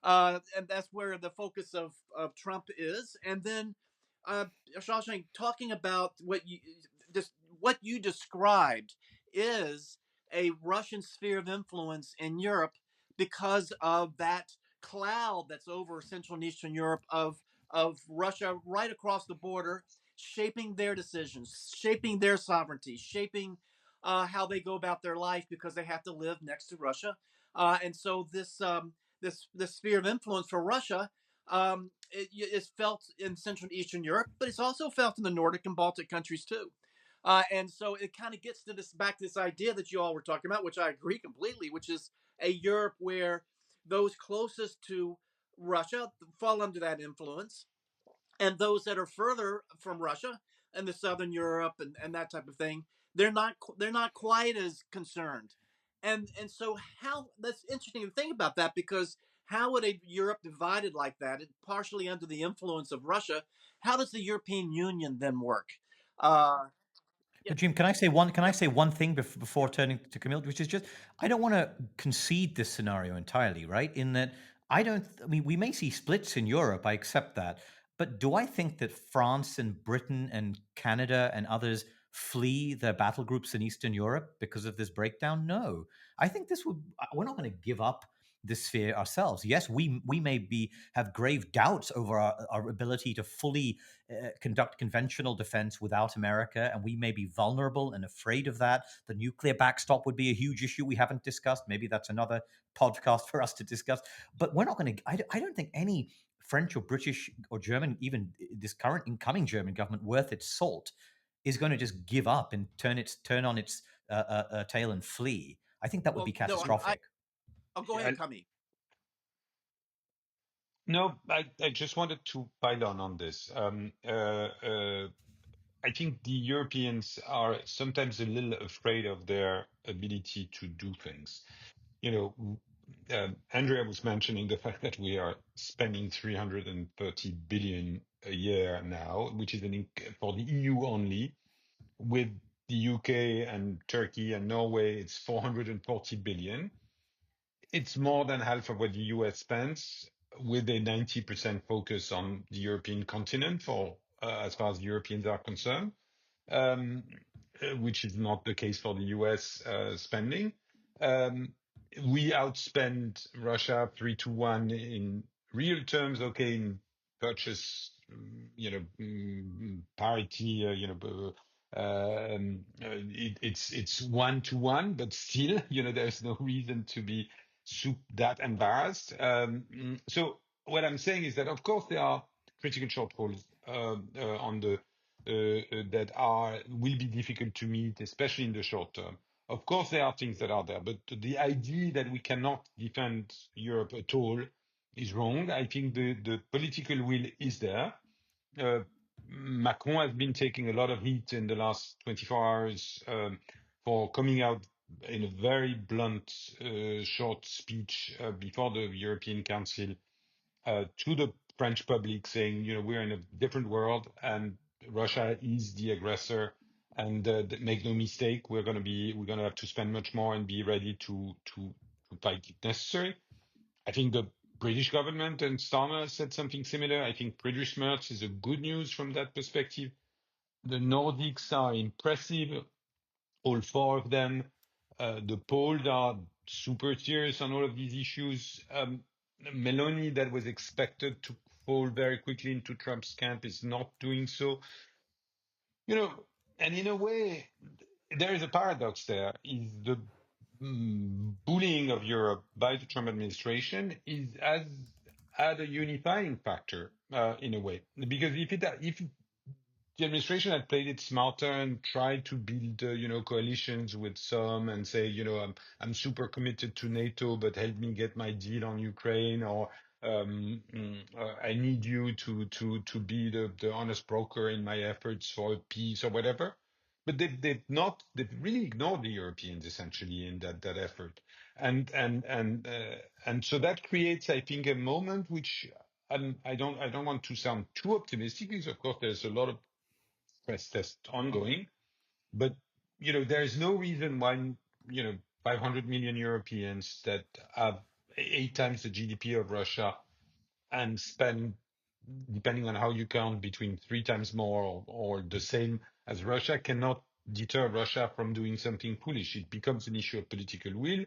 and that's where the focus of Trump is. And then Shashank, talking about what you described is a Russian sphere of influence in Europe because of that cloud that's over Central and Eastern Europe of Russia right across the border, shaping their decisions, shaping their sovereignty, shaping how they go about their life because they have to live next to Russia. And so this sphere of influence for Russia is felt in Central and Eastern Europe, but it's also felt in the Nordic and Baltic countries too. And so it kind of gets to this back to this idea that you all were talking about, which I agree completely, which is a Europe where those closest to Russia fall under that influence, and those that are further from Russia and the Southern Europe and that type of thing, they're not quite as concerned. And so how that's interesting to think about that because how would a Europe divided like that, partially under the influence of Russia, how does the European Union then work? Uh, yeah, But Jim, can I say one? Can I yeah, say one thing before yeah. turning to Camille, which is just I don't want to concede this scenario entirely, right? In that I don't. I mean, we may see splits in Europe. I accept that, but do I think that France and Britain and Canada and others flee their battle groups in Eastern Europe because of this breakdown? No, I think this would. We're not going to give up this sphere ourselves. Yes, we may be have grave doubts over our ability to fully conduct conventional defense without America, and we may be vulnerable and afraid of that. The nuclear backstop would be a huge issue we haven't discussed. Maybe that's another podcast for us to discuss. But we're not going to. I don't think any French or British or German, even this current incoming German government, worth its salt, is going to just give up and turn on its tail and flee. I think that would be Well, no, catastrophic. I'll go ahead, I, Camille. no, I just wanted to pile on this. I think the Europeans are sometimes a little afraid of their ability to do things. You know, Andrea was mentioning the fact that we are spending 330 billion a year now, which is for the EU only. With the UK and Turkey and Norway, it's 440 billion. It's more than half of what the US spends, with a 90% focus on the European continent for as far as Europeans are concerned, um, which is not the case for the US spending. Um, we outspend Russia 3-1 in real terms. Okay, in purchase, parity, it's 1-1, but still, there's no reason to be that embarrassed. So what I'm saying is that, of course, there are critical shortfalls on the that will be difficult to meet, especially in the short term. Of course, there are things that are there, but the idea that we cannot defend Europe at all is wrong. I think the political will is there. Uh, Macron has been taking a lot of heat in the last 24 hours for coming out in a very blunt, short speech before the European Council to the French public, saying, we're in a different world and Russia is the aggressor. And make no mistake, we're going to have to spend much more and be ready to fight if necessary. I think the British government and Starmer said something similar. I think Friedrich Merz is a good news from that perspective. The Nordics are impressive, all four of them. The Poles are super serious on all of these issues. Meloni, that was expected to fall very quickly into Trump's camp, is not doing so. And in a way, there is a paradox there. Is the bullying of Europe by the Trump administration has had a unifying factor in a way, because if the administration had played it smarter and tried to build, coalitions with some and say, I'm super committed to NATO, but help me get my deal on Ukraine, or I need you to be the honest broker in my efforts for peace or whatever. But they've really ignored the Europeans essentially in that effort, and so that creates, I think, a moment which I don't want to sound too optimistic, because of course there's a lot of stress test ongoing. But there is no reason why 500 million Europeans that have 8 times the GDP of Russia and spend, depending on how you count, between 3 times more or the same as Russia, cannot deter Russia from doing something foolish. It becomes an issue of political will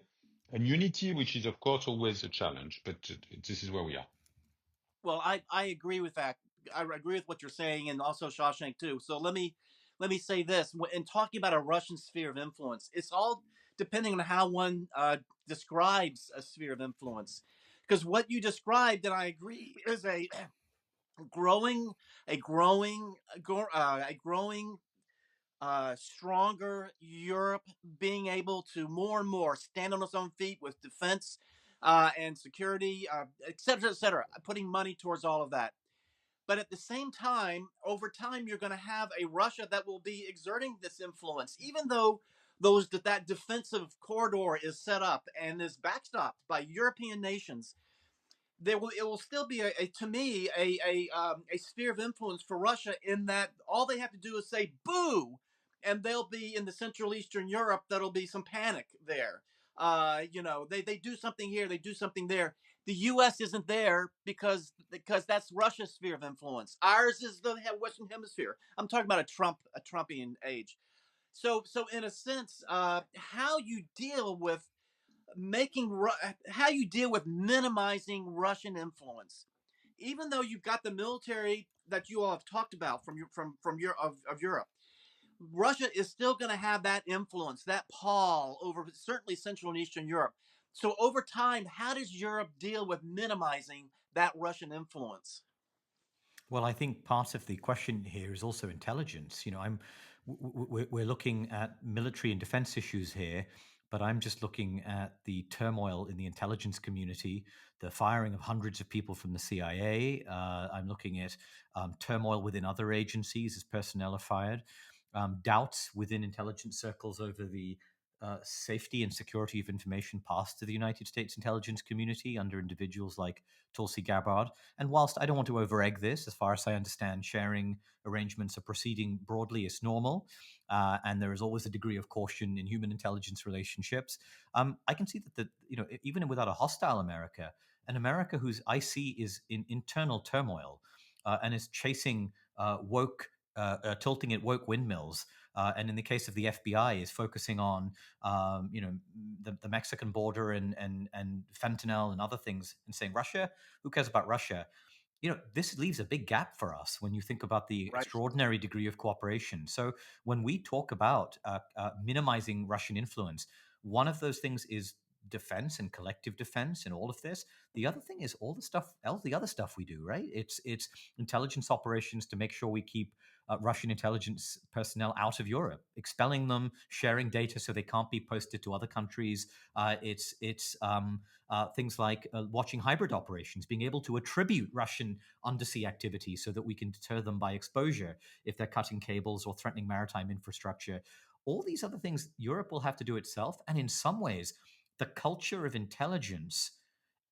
and unity, which is, of course, always a challenge. But this is where we are. Well, I agree with that. I agree with what you're saying, and also Shashank too. So let me say this: in talking about a Russian sphere of influence, it's all depending on how one describes a sphere of influence. Because what you described, and I agree, is growing, a growing stronger Europe, being able to more and more stand on its own feet with defense and security, et cetera, putting money towards all of that. But at the same time, over time, you're going to have a Russia that will be exerting this influence, even though that defensive corridor is set up and is backstopped by European nations. It will still be to me a sphere of influence for Russia, in that all they have to do is say boo, and they'll be in the Central Eastern Europe. That'll be some panic there. They do something here, they do something there. The U.S. isn't there because that's Russia's sphere of influence. Ours is the Western Hemisphere. I'm talking about a Trumpian age. So in a sense, how you deal with minimizing Russian influence, even though you've got the military that you all have talked about of Europe. Russia is still going to have that influence, that pall over certainly Central and Eastern Europe. So over time, how does Europe deal with minimizing that Russian influence? Well, I think part of the question here is also intelligence. We're looking at military and defense issues here, but I'm just looking at the turmoil in the intelligence community, the firing of hundreds of people from the CIA. I'm looking at turmoil within other agencies as personnel are fired, doubts within intelligence circles over the safety and security of information passed to the United States intelligence community under individuals like Tulsi Gabbard. And whilst I don't want to overegg this, as far as I understand, sharing arrangements are proceeding broadly as normal, and there is always a degree of caution in human intelligence relationships. I can see that even without a hostile America, an America whose I see is in internal turmoil and is chasing tilting at woke windmills. And in the case of the FBI, is focusing on the Mexican border and fentanyl and other things, and saying Russia, who cares about Russia? This leaves a big gap for us when you think about the Right. extraordinary degree of cooperation. So when we talk about minimizing Russian influence, one of those things is defense and collective defense and all of this. The other thing is all the other stuff we do, right? It's intelligence operations to make sure we keep Russian intelligence personnel out of Europe, expelling them, sharing data so they can't be posted to other countries. It's things like watching hybrid operations, being able to attribute Russian undersea activity so that we can deter them by exposure if they're cutting cables or threatening maritime infrastructure. All these other things Europe will have to do itself. And in some ways, the culture of intelligence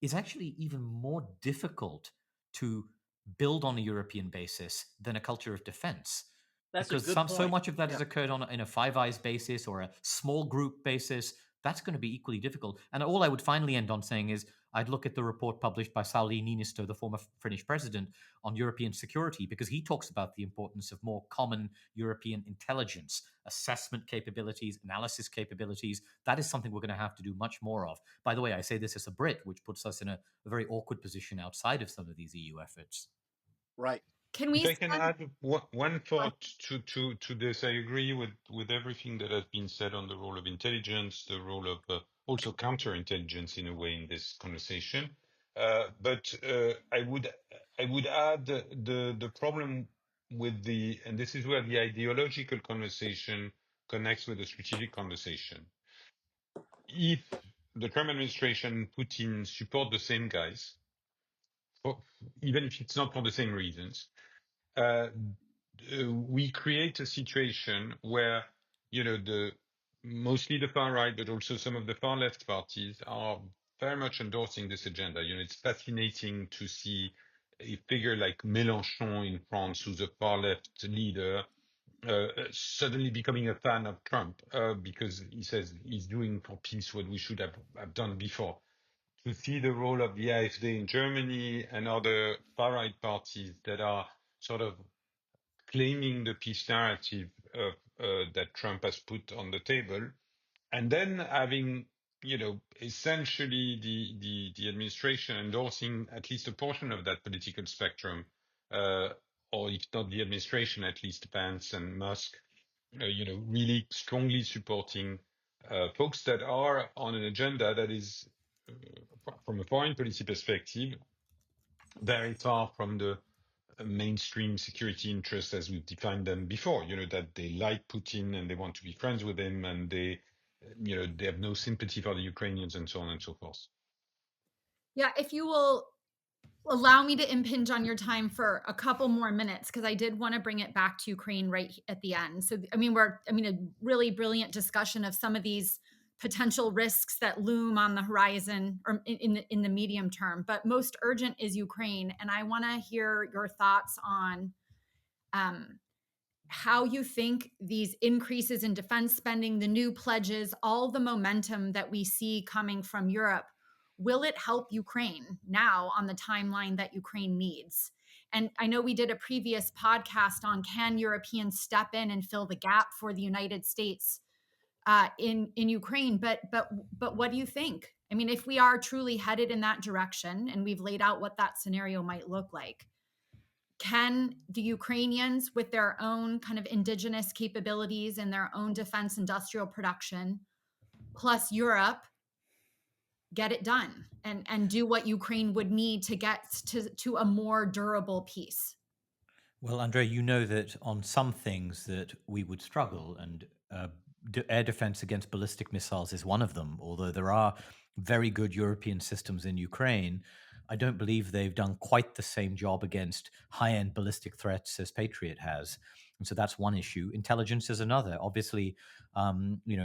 is actually even more difficult to build on a European basis than a culture of defense. That's a Because good so point. much of that Yeah. has occurred in a Five Eyes basis or a small group basis. That's going to be equally difficult. And all I would finally end on saying is I'd look at the report published by Sauli Niinisto, the former Finnish president, on European security, because he talks about the importance of more common European intelligence, assessment capabilities, analysis capabilities. That is something we're going to have to do much more of. By the way, I say this as a Brit, which puts us in a very awkward position outside of some of these EU efforts. Right. Can If we I can spend add one thought to this, I agree with everything that has been said on the role of intelligence, the role of also counterintelligence in a way in this conversation. But I would add the problem with and this is where the ideological conversation connects with the strategic conversation. If the Trump administration and Putin support the same guys, even if it's not for the same reasons, we create a situation where, mostly the far right, but also some of the far left parties are very much endorsing this agenda. It's fascinating to see a figure like Mélenchon in France, who's a far left leader, suddenly becoming a fan of Trump because he says he's doing for peace what we should have done before. To see the role of the AfD in Germany and other far right parties that are sort of claiming the peace narrative that Trump has put on the table, and then having essentially the administration endorsing at least a portion of that political spectrum, or if not the administration, at least Pence and Musk, really strongly supporting folks that are on an agenda that is, from a foreign policy perspective, very far from the mainstream security interests as we've defined them before, that they like Putin and they want to be friends with him, and they have no sympathy for the Ukrainians and so on and so forth. Yeah, if you will allow me to impinge on your time for a couple more minutes, because I did want to bring it back to Ukraine right at the end. So, a really brilliant discussion of some of these potential risks that loom on the horizon or in the medium term. But most urgent is Ukraine, and I want to hear your thoughts on how you think these increases in defense spending, the new pledges, all the momentum that we see coming from Europe, will it help Ukraine now on the timeline that Ukraine needs? And I know we did a previous podcast on can Europeans step in and fill the gap for the United States in Ukraine, but what do you think? I mean, if we are truly headed in that direction, and we've laid out what that scenario might look like, can the Ukrainians, with their own kind of indigenous capabilities and their own defense industrial production, plus Europe, get it done and do what Ukraine would need to get to a more durable peace? Well, Andre, you know that on some things that we would struggle, and air defense against ballistic missiles is one of them. Although there are very good European systems in Ukraine, I don't believe they've done quite the same job against high-end ballistic threats as Patriot has. And so that's one issue. Intelligence is another. Obviously,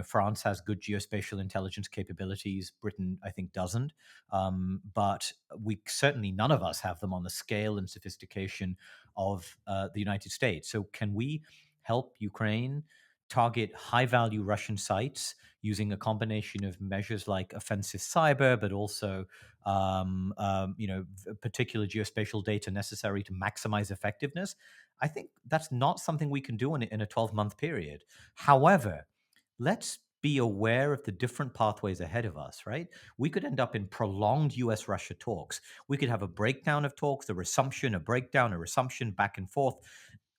France has good geospatial intelligence capabilities. Britain, I think, doesn't. But we certainly, none of us have them on the scale and sophistication of the United States. So can we help Ukraine target high-value Russian sites using a combination of measures like offensive cyber, but also particular geospatial data necessary to maximize effectiveness? I think that's not something we can do in a 12-month period. However, let's be aware of the different pathways ahead of us, right? We could end up in prolonged US-Russia talks. We could have a breakdown of talks, a resumption, a breakdown, a resumption, back and forth.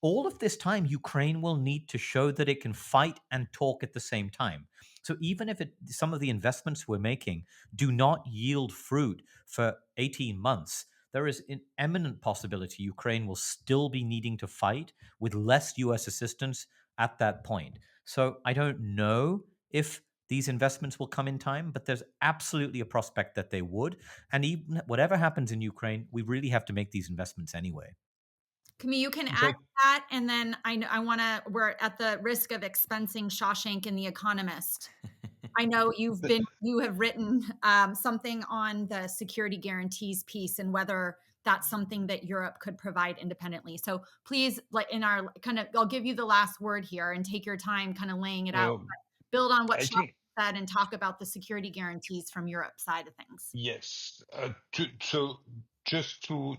All of this time, Ukraine will need to show that it can fight and talk at the same time. So even if some of the investments we're making do not yield fruit for 18 months, there is an eminent possibility Ukraine will still be needing to fight with less US assistance at that point. So I don't know if these investments will come in time, but there's absolutely a prospect that they would. And even whatever happens in Ukraine, we really have to make these investments anyway. Camille, you can add to that, and then we're at the risk of expensing Shashank in The Economist. I know you have written something on the security guarantees piece and whether that's something that Europe could provide independently. So please, I'll give you the last word here and take your time kind of laying it out. Build on what Shashank said and talk about the security guarantees from Europe's side of things. Yes. So just to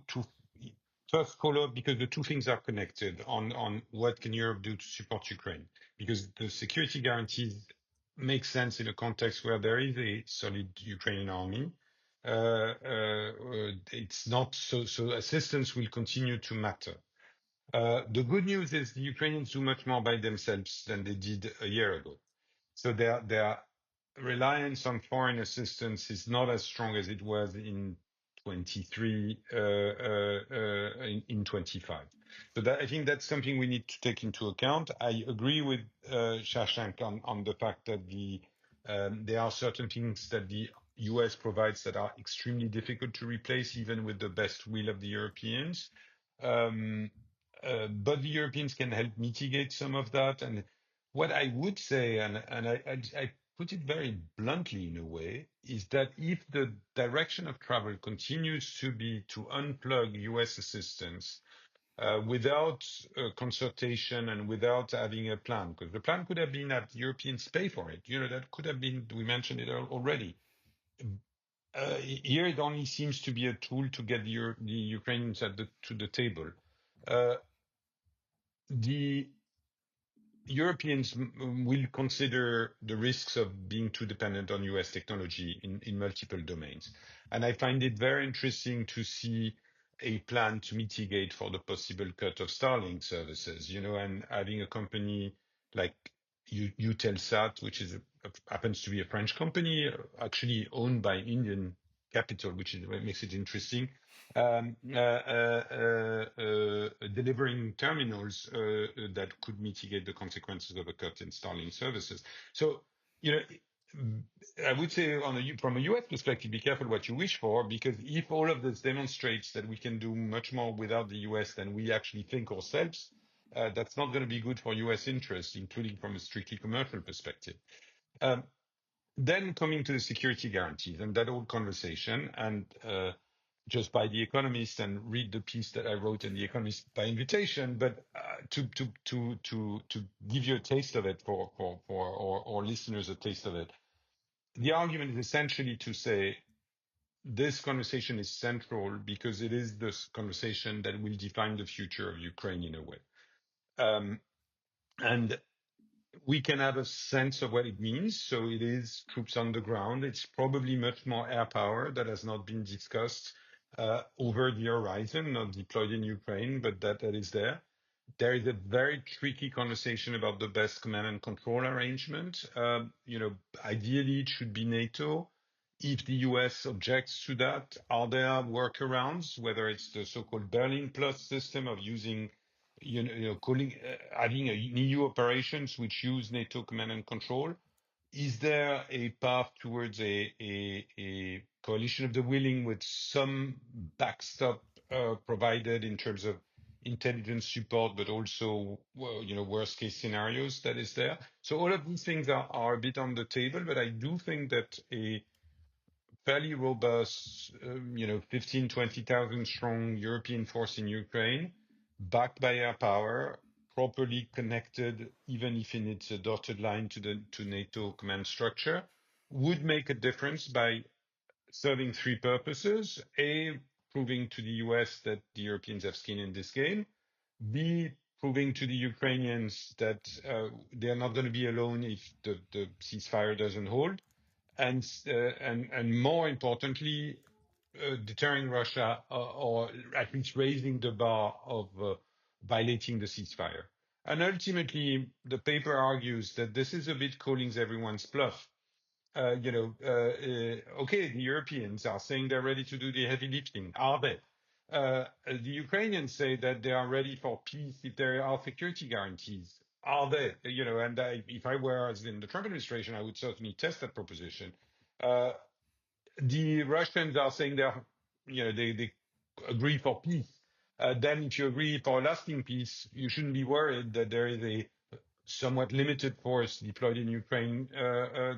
first follow up, because the two things are connected on what can Europe do to support Ukraine, because the security guarantees make sense in a context where there is a solid Ukrainian army. It's not so assistance will continue to matter. The good news is the Ukrainians do much more by themselves than they did a year ago. So their reliance on foreign assistance is not as strong as it was in 23, in 25. So I think that's something we need to take into account. I agree with Shashank on the fact that there are certain things that the US provides that are extremely difficult to replace, even with the best will of the Europeans. But the Europeans can help mitigate some of that. And what I would say, and I put it very bluntly in a way, is that if the direction of travel continues to be to unplug US assistance without consultation and without having a plan, because the plan could have been that Europeans pay for it. That could have been, we mentioned it already. Here it only seems to be a tool to get the Ukrainians to the table. The Europeans will consider the risks of being too dependent on US technology in multiple domains. And I find it very interesting to see a plan to mitigate for the possible cut of Starlink services, and having a company like Eutelsat, which happens to be a French company, actually owned by Indian capital, which makes it interesting, delivering terminals that could mitigate the consequences of a cut in Starlink services. So, I would say from a US perspective, be careful what you wish for, because if all of this demonstrates that we can do much more without the US than we actually think ourselves, that's not going to be good for US interests, including from a strictly commercial perspective. Then coming to the security guarantees and that whole conversation, and just by The Economist, and read the piece that I wrote in The Economist by invitation, but to give you a taste of it for our listeners, a taste of it. The argument is essentially to say this conversation is central because it is this conversation that will define the future of Ukraine in a way. And we can have a sense of what it means. So it is troops on the ground. It's probably much more air power that has not been discussed over the horizon, not deployed in Ukraine, but that is there. There is a very tricky conversation about the best command and control arrangement. Ideally, it should be NATO. If the US objects to that, are there workarounds, whether it's the so-called Berlin Plus system of using having an EU operations which use NATO command and control? Is there a path towards a coalition of the willing with some backstop provided in terms of intelligence support, but also, worst case scenarios that is there? So all of these things are a bit on the table, but I do think that a fairly robust, 15, 20,000 strong European force in Ukraine, backed by air power, properly connected, even if in its a dotted line to NATO command structure, would make a difference by serving three purposes. A, proving to the US that the Europeans have skin in this game. B, proving to the Ukrainians that they're not going to be alone if the ceasefire doesn't hold. And more importantly, deterring Russia, or at least raising the bar of violating the ceasefire. And ultimately, the paper argues that this is a bit calling everyone's bluff. Okay, the Europeans are saying they're ready to do the heavy lifting. Are they? The Ukrainians say that they are ready for peace if there are security guarantees. Are they? And if I were in the Trump administration, I would certainly test that proposition. The Russians are saying they agree for peace. Then if you agree for a lasting peace, you shouldn't be worried that there is a somewhat limited force deployed in Ukraine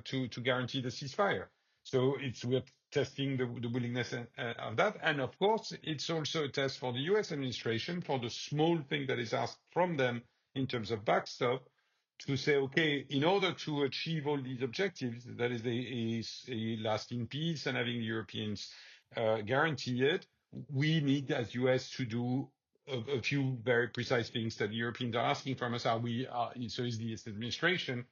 to guarantee the ceasefire. So we're testing the willingness of that. And of course, it's also a test for the US administration for the small thing that is asked from them in terms of backstop to say, okay, in order to achieve all these objectives, that is a lasting peace and having the Europeans guarantee it, we need as US to do a few very precise things that the Europeans are asking from us. So is the administration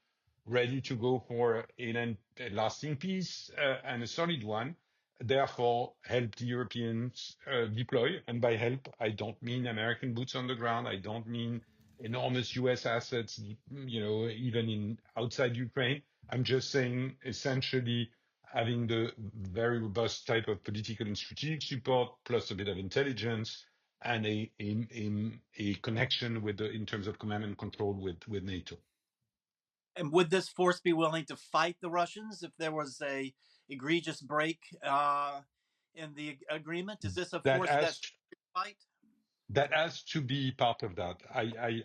ready to go for a lasting peace and a solid one? Therefore, help the Europeans deploy. And by help, I don't mean American boots on the ground. I don't mean enormous US assets, even in outside Ukraine. I'm just saying essentially having the very robust type of political and strategic support, plus a bit of intelligence, and a connection in terms of command and control with NATO. And would this force be willing to fight the Russians if there was a egregious break in the agreement? Is this a force that's fight? That has to be part of that. I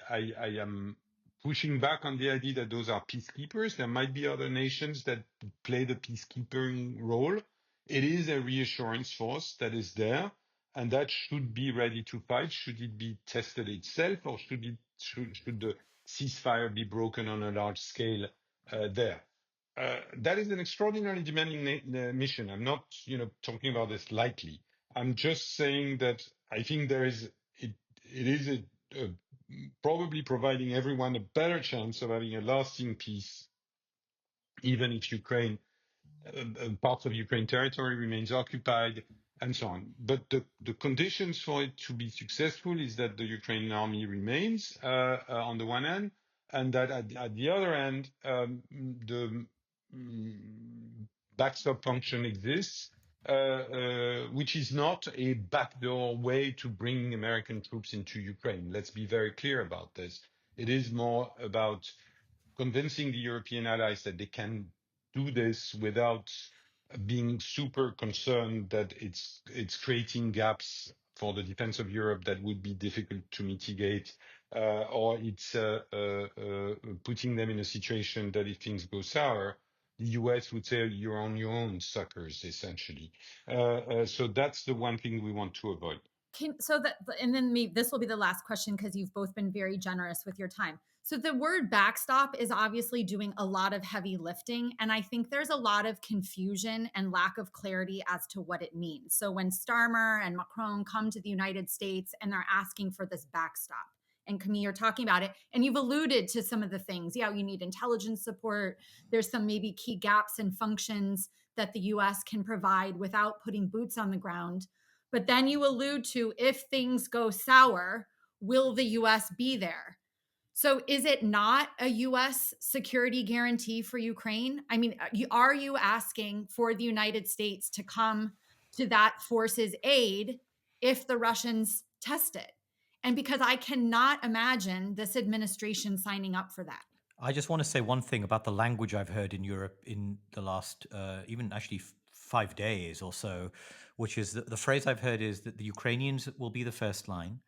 am pushing back on the idea that those are peacekeepers. There might be other nations that play the peacekeeping role. It is a reassurance force that is there, and that should be ready to fight. Should it be tested itself, or should the ceasefire be broken on a large scale there? That is an extraordinarily demanding mission. I'm not, talking about this lightly. I'm just saying that I think it is probably providing everyone a better chance of having a lasting peace, even if parts of Ukraine territory remains occupied, and so on. But the conditions for it to be successful is that the Ukrainian army remains on the one hand, and that at the other end, the backstop function exists, which is not a backdoor way to bring American troops into Ukraine. Let's be very clear about this. It is more about convincing the European allies that they can do this without being super concerned that it's creating gaps for the defense of Europe that would be difficult to mitigate, or it's putting them in a situation that if things go sour, the US would say you're on your own, suckers, essentially. So that's the one thing we want to avoid. And then this will be the last question because you've both been very generous with your time. So the word backstop is obviously doing a lot of heavy lifting. And I think there's a lot of confusion and lack of clarity as to what it means. So when Starmer and Macron come to the United States and they're asking for this backstop, and Camille, you're talking about it, and you've alluded to some of the things. Yeah, you need intelligence support. There's some maybe key gaps and functions that the US can provide without putting boots on the ground. But then you allude to if things go sour, will the US be there? So is it not a US security guarantee for Ukraine? I mean, are you asking for the United States to come to that force's aid if the Russians test it? And because I cannot imagine this administration signing up for that. I just want to say one thing about the language I've heard in Europe in the last, even actually 5 days or so, which is the phrase I've heard is that the Ukrainians will be the first line,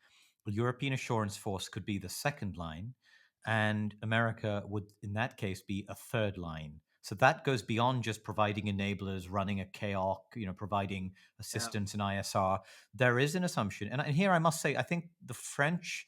the European Assurance Force could be the second line, and America would, in that case, be a third line. So that goes beyond just providing enablers, running a KOC, providing assistance in ISR. There is an assumption, and here I must say, I think the French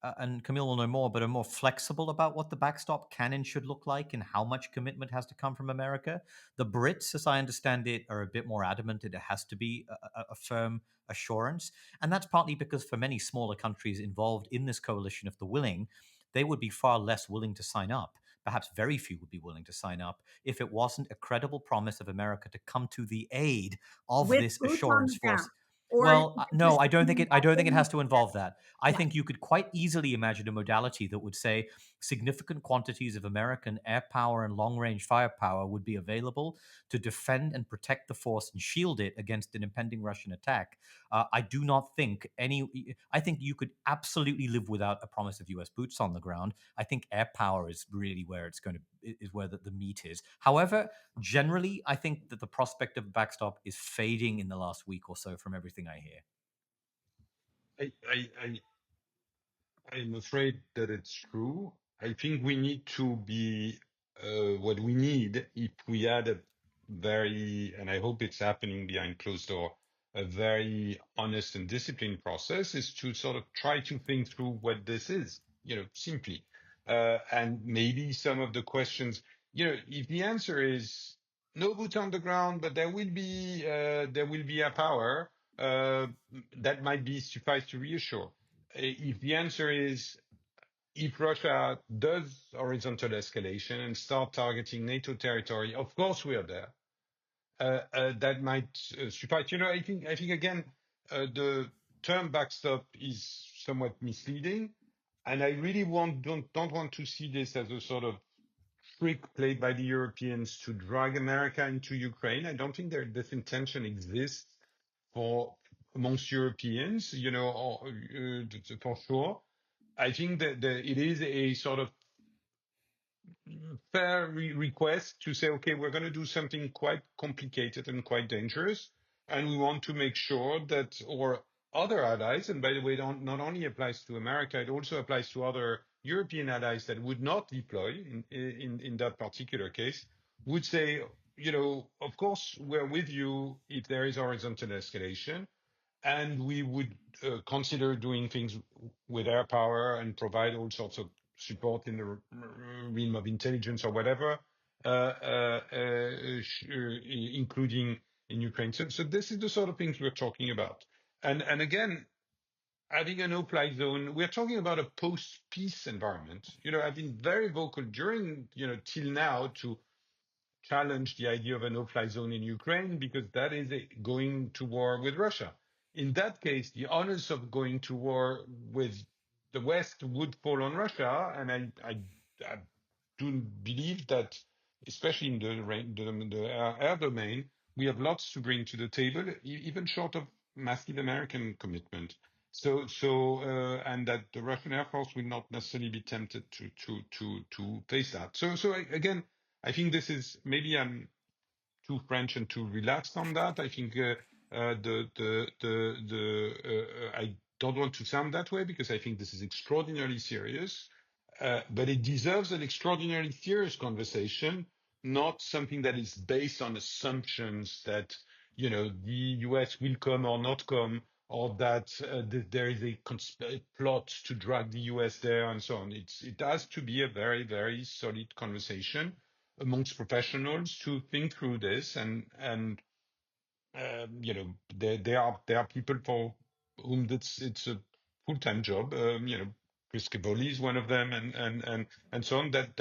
and Camille will know more, but are more flexible about what the backstop can and should look like and how much commitment has to come from America. The Brits, as I understand it, are a bit more adamant that it has to be a firm assurance. And that's partly because for many smaller countries involved in this coalition of the willing, they would be far less willing to sign up. Perhaps very few would be willing to sign up if it wasn't a credible promise of America to come to the aid of With this boots on assurance the ground. force. Or Well, no, I don't think it has to Yeah. involve that. I think you could quite easily imagine a modality that would say significant quantities of American air power and long-range firepower would be available to defend and protect the force and shield it against an impending Russian attack. I do not think I think you could absolutely live without a promise of U.S. boots on the ground. I think air power is really where where the meat is. However, generally, I think that the prospect of backstop is fading in the last week or so from everything I hear. I'm afraid that it's true. I think we need to be what we need if we had a very, and I hope it's happening behind closed door, a very honest and disciplined process is to sort of try to think through what this is, simply. And maybe some of the questions, if the answer is no boots on the ground, but there will be a power, that might be suffice to reassure. If the answer is if Russia does horizontal escalation and start targeting NATO territory, of course we are there. That might suffice. I think again, the term backstop is somewhat misleading, and I really don't want to see this as a sort of trick played by the Europeans to drag America into Ukraine. I don't think this intention exists amongst Europeans, for sure. I think that it is a sort of fair request to say, okay, we're going to do something quite complicated and quite dangerous, and we want to make sure that our other allies, and by the way, not only applies to America, it also applies to other European allies that would not deploy in that particular case, would say, of course, we're with you if there is horizontal escalation, and we would consider doing things with air power and provide all sorts of support in the realm of intelligence or whatever, including in Ukraine. So this is the sort of things we're talking about. And again, having a no-fly zone, we're talking about a post-peace environment. I've been very vocal during, till now to challenge the idea of a no-fly zone in Ukraine because that is going to war with Russia. In that case, the onus of going to war with the West would fall on Russia, and I do believe that, especially in the air domain, we have lots to bring to the table, even short of massive American commitment. And that the Russian Air Force will not necessarily be tempted to face that. Again, I think this is, maybe I'm too French and too relaxed on that. I think I don't want to sound that way because I think this is extraordinarily serious, but it deserves an extraordinarily serious conversation, not something that is based on assumptions that the US will come or not come, or that there is a plot to drag the US there and so on. It has to be a very, very solid conversation amongst professionals to think through this, and there are people for whom it's a full-time job. Chris Cavoli is one of them, and so on, that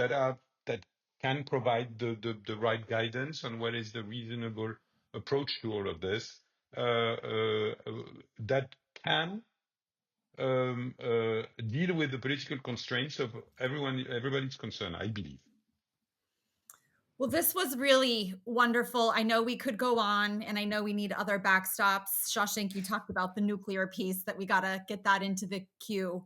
can provide the right guidance on what is the reasonable approach to all of this, that can deal with the political constraints of everybody's concerned, I believe. Well, this was really wonderful. I know we could go on, and I know we need other backstops. Shashank, you talked about the nuclear piece, that we got to get that into the queue.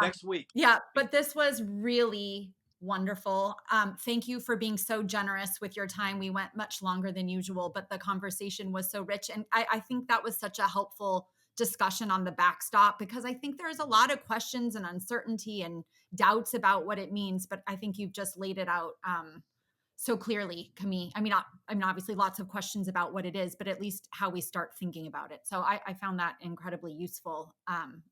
Next week. Yeah, but this was really wonderful. Thank you for being so generous with your time. We went much longer than usual, but the conversation was so rich. And I think that was such a helpful discussion on the backstop, because I think there's a lot of questions and uncertainty and doubts about what it means. But I think you've just laid it out so clearly, Camille. I mean, obviously lots of questions about what it is, but at least how we start thinking about it. So I found that incredibly useful,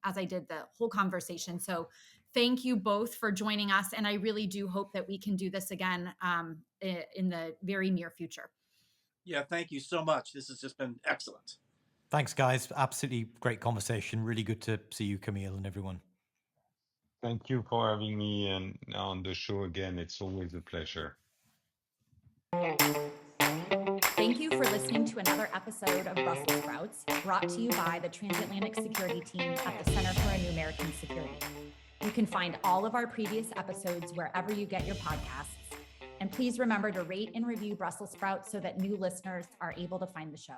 as I did the whole conversation. So thank you both for joining us. And I really do hope that we can do this again in the very near future. Yeah, thank you so much. This has just been excellent. Thanks, guys. Absolutely great conversation. Really good to see you, Camille, and everyone. Thank you for having me on the show again. It's always a pleasure. Thank you for listening to another episode of Brussels Sprouts, brought to you by the Transatlantic Security Team at the Center for a New American Security. You can find all of our previous episodes wherever you get your podcasts. And please remember to rate and review Brussels Sprouts so that new listeners are able to find the show.